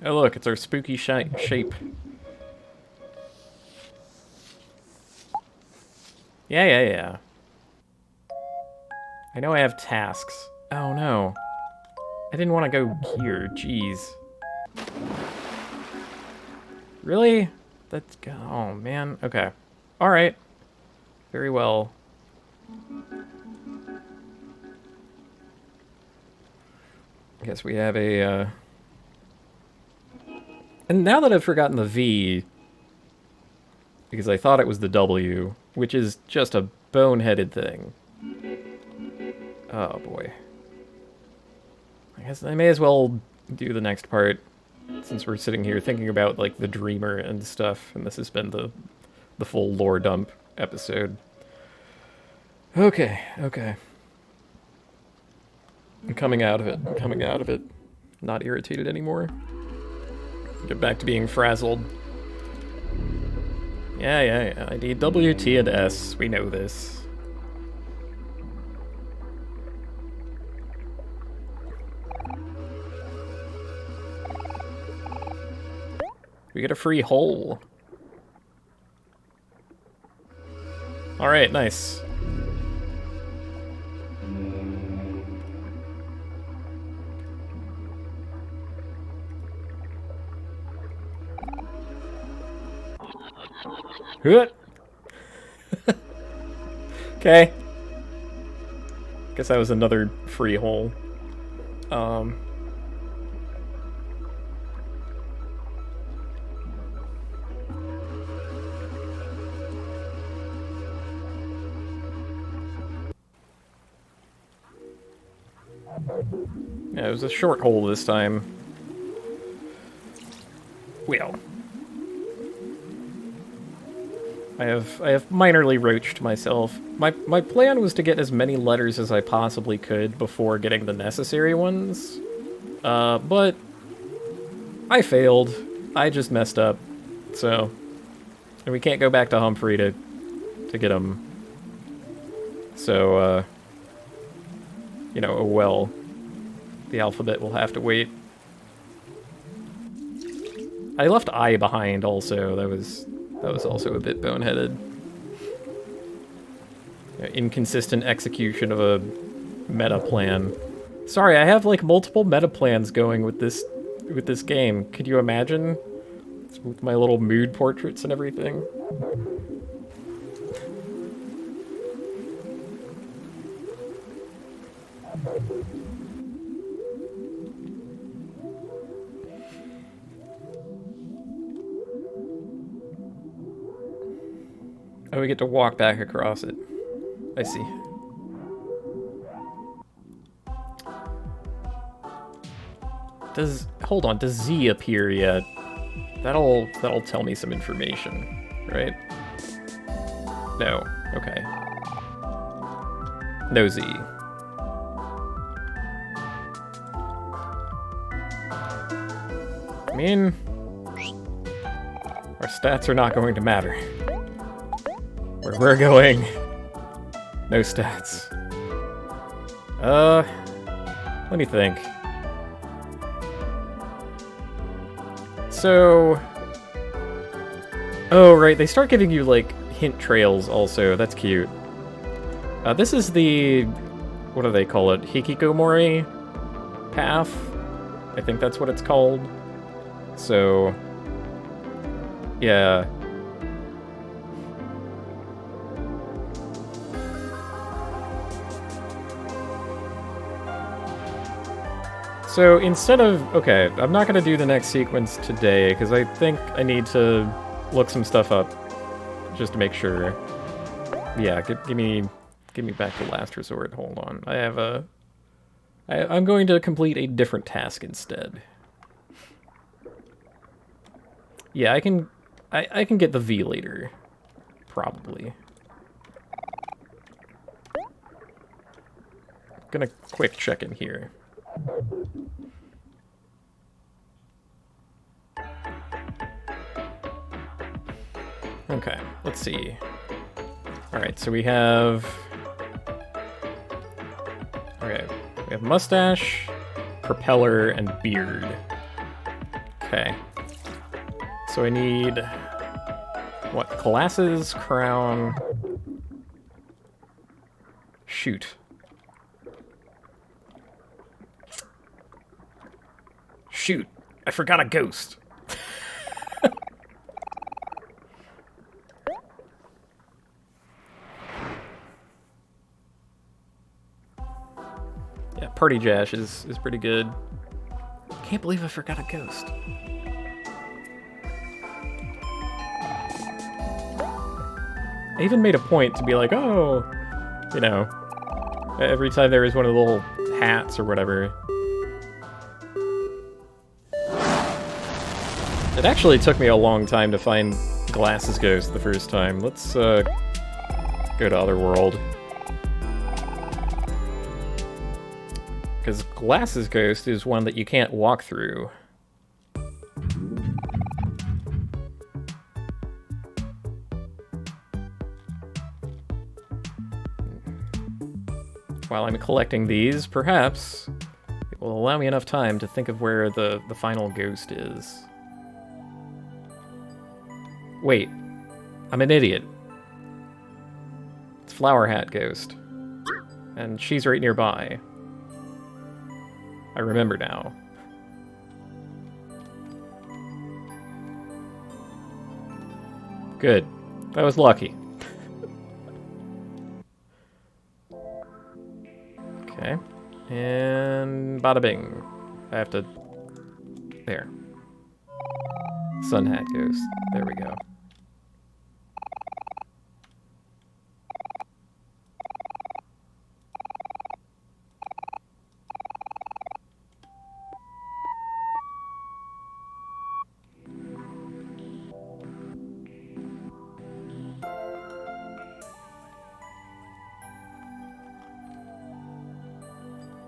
Oh look, it's our spooky shape. Yeah. I know I have tasks. Oh no. I didn't want to go here, jeez. Really? That's... oh man, okay. Alright. Very well. I guess we have a, And now that I've forgotten the V, because I thought it was the W, which is just a boneheaded thing. Oh boy. I guess I may as well do the next part, since we're sitting here thinking about, like, the Dreamer and stuff, and this has been the full lore dump episode. Okay. I'm coming out of it. Not irritated anymore. Get back to being frazzled. Yeah. I need W, T, and S. We know this. We get a free hole. Alright, nice. Okay. Guess that was another free hole. Yeah, it was a short hole this time. Well. I have minorly roached myself. My plan was to get as many letters as I possibly could before getting the necessary ones. But I failed. I just messed up. So, and we can't go back to Humphrey to get them. So, you know, oh well. The alphabet will have to wait. I left I behind also. That was also a bit boneheaded. Inconsistent execution of a meta plan. Sorry, I have like multiple meta plans going with this game. Could you imagine? With my little mood portraits and everything. Oh, we get to walk back across it. I see. Hold on, does Z appear yet? That'll tell me some information, right? No. Okay. No Z. I mean, our stats are not going to matter. Where we're going, no stats. Let me think. So... oh, right, they start giving you, like, hint trails also. That's cute. This is the... what do they call it? Hikikomori path? I think that's what it's called. So... yeah. So instead of... okay, I'm not going to do the next sequence today, because I think I need to look some stuff up, just to make sure. Yeah, give me back to Last Resort. Hold on. I have a... I'm going to complete a different task instead. Yeah, I can get the V later. Probably. Gonna quick check in here. Okay, let's see. Alright, so we have... okay, we have mustache, propeller, and beard. Okay. So I need... what? Glasses, crown... Shoot. Shoot! I forgot a ghost! Yeah, Party Jash is pretty good. Can't believe I forgot a ghost. I even made a point to be like, oh, you know, every time there was one of the little hats or whatever. It actually took me a long time to find Glasses Ghost the first time. Let's go to Otherworld. Because Glasses Ghost is one that you can't walk through. While I'm collecting these, perhaps it will allow me enough time to think of where the final ghost is. Wait, I'm an idiot. It's Flower Hat Ghost. And she's right nearby. I remember now. Good. That was lucky. Okay. And bada bing. I have to... there. Sun Hat Ghost. There we go.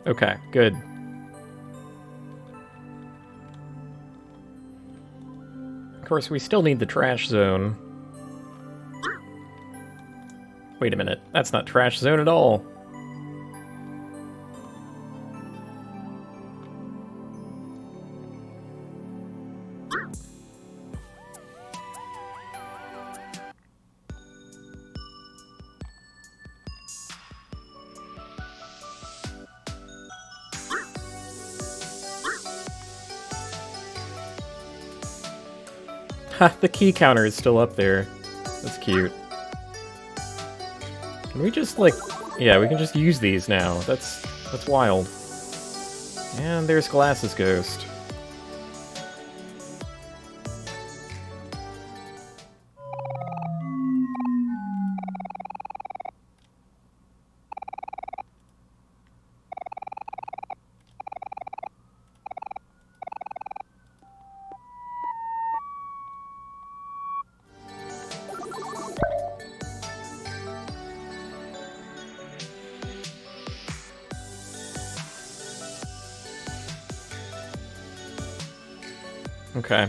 Okay, good. Of course, we still need the trash zone. Wait a minute, that's not trash zone at all. The key counter is still up there. That's cute. Can we just, like... yeah, we can just use these now. That's wild. And there's Glasses Ghost. Okay.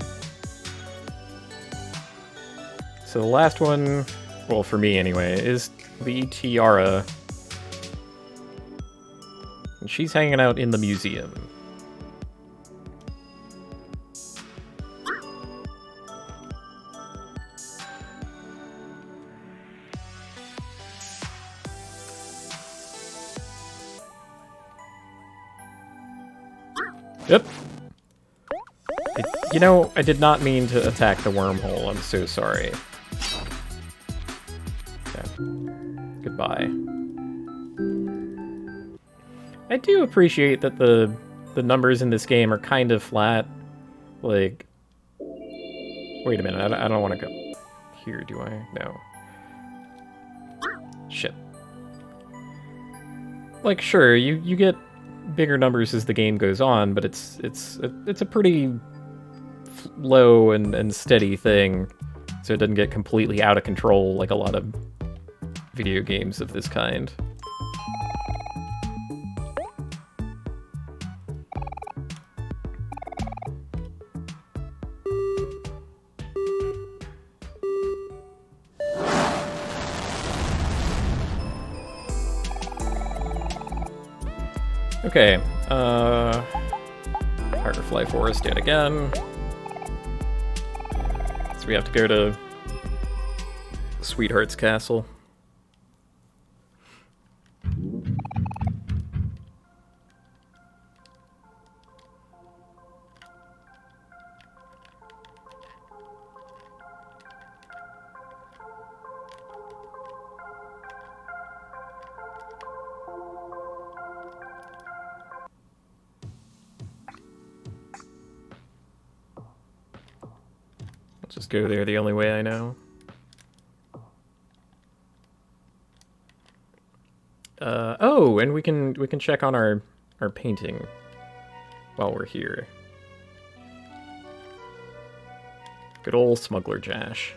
So the last one, well, for me anyway, is the Tiara. And she's hanging out in the museum. Yep. You know, I did not mean to attack the wormhole. I'm so sorry. Okay. Goodbye. I do appreciate that the numbers in this game are kind of flat. Like... wait a minute, I don't want to go here, do I? No. Shit. Like, sure, you get bigger numbers as the game goes on, but it's a pretty low and steady thing, so it doesn't get completely out of control like a lot of video games of this kind. Okay, Firefly Forest yet again. So we have to go to Sweetheart's Castle. Let's just go there the only way I know. Oh, and we can check on our painting while we're here. Good old Smuggler Jash.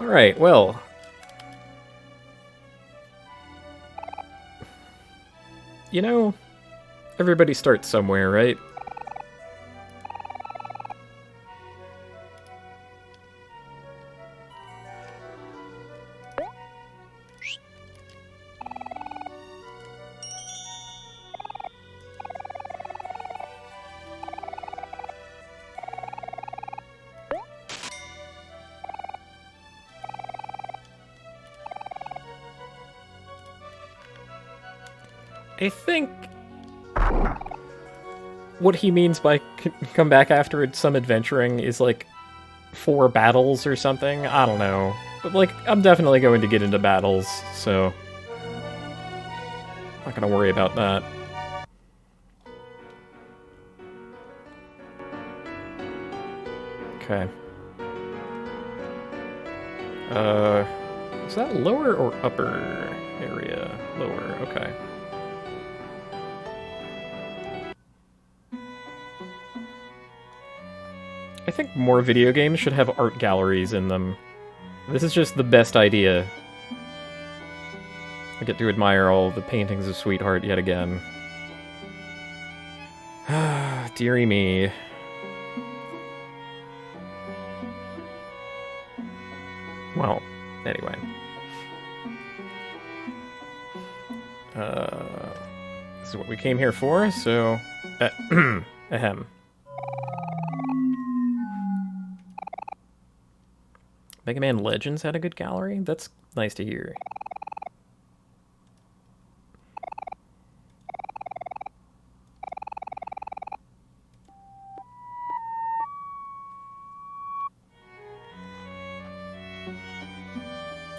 Alright, well. You know, everybody starts somewhere, right? I think what he means by come back after some adventuring is like 4 battles or something. I don't know. But like, I'm definitely going to get into battles, so not gonna worry about that. Okay. Is that lower or upper area? Lower, okay. I think more video games should have art galleries in them. This is just the best idea. I get to admire all the paintings of Sweetheart yet again. Dearie me. Well, anyway. This is what we came here for, so... ahem. Mega Man Legends had a good gallery? That's nice to hear.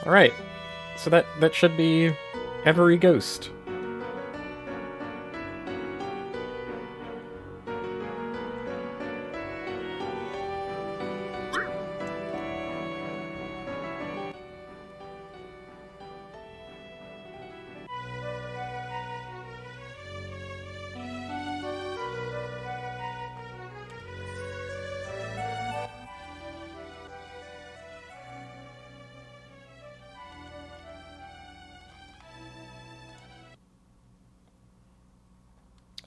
Alright, so that should be every ghost.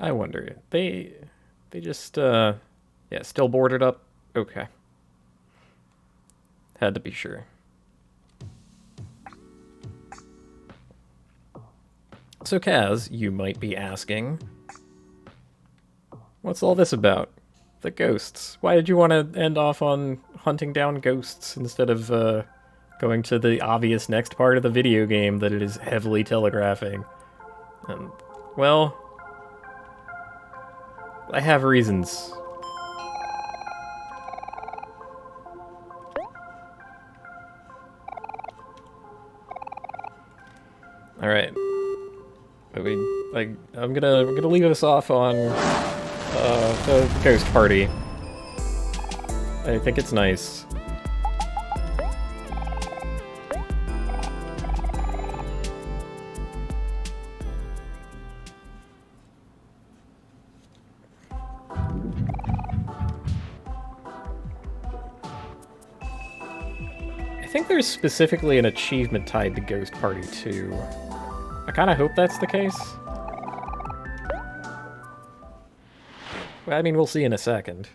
I wonder. They just, yeah, still boarded up? Okay. Had to be sure. So, Kaz, you might be asking, what's all this about? The ghosts. Why did you want to end off on hunting down ghosts instead of, going to the obvious next part of the video game that it is heavily telegraphing? Well... I have reasons. All right. I'm gonna leave us off on the ghost party. I think it's nice. I think there's specifically an achievement tied to Ghost Party 2. I kind of hope that's the case. Well, I mean, we'll see in a second.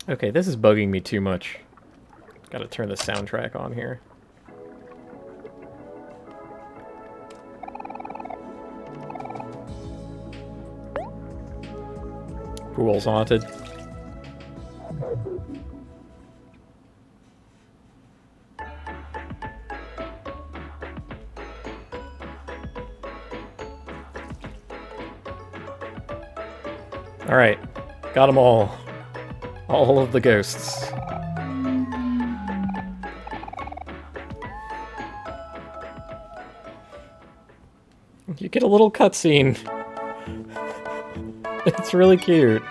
Okay, this is bugging me too much. Gotta turn the soundtrack on here. Pool's haunted. Alright, got them all. All of the ghosts. You get a little cutscene. It's really cute.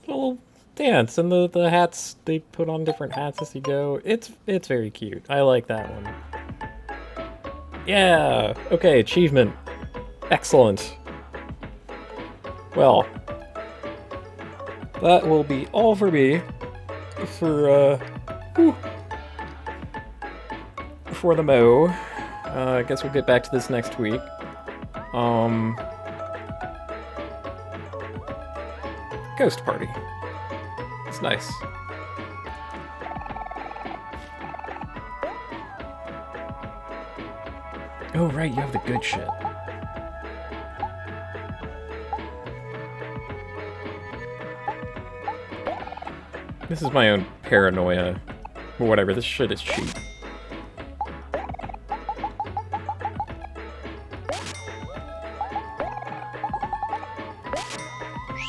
Little dance and the hats, they put on different hats as you go. It's very cute. I like that one. Yeah. Okay, achievement. Excellent. Well, that will be all for me for the Mo. I guess we'll get back to this next week. Ghost Party. It's nice. Oh, right, you have the good shit. This is my own paranoia. But whatever, this shit is cheap.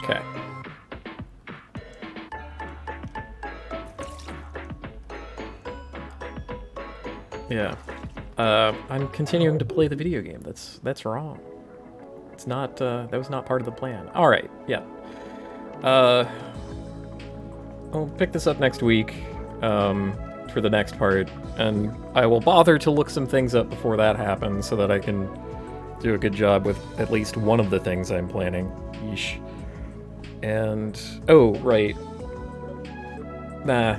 Okay. Yeah. I'm continuing to play the video game. That's wrong. It's not, that was not part of the plan. Alright, yeah. I'll pick this up next week, for the next part, and I will bother to look some things up before that happens so that I can do a good job with at least one of the things I'm planning. Yeesh. And, oh, right. Nah.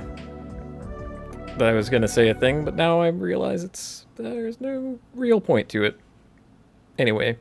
I was gonna say a thing, but now I realize there's no real point to it. Anyway,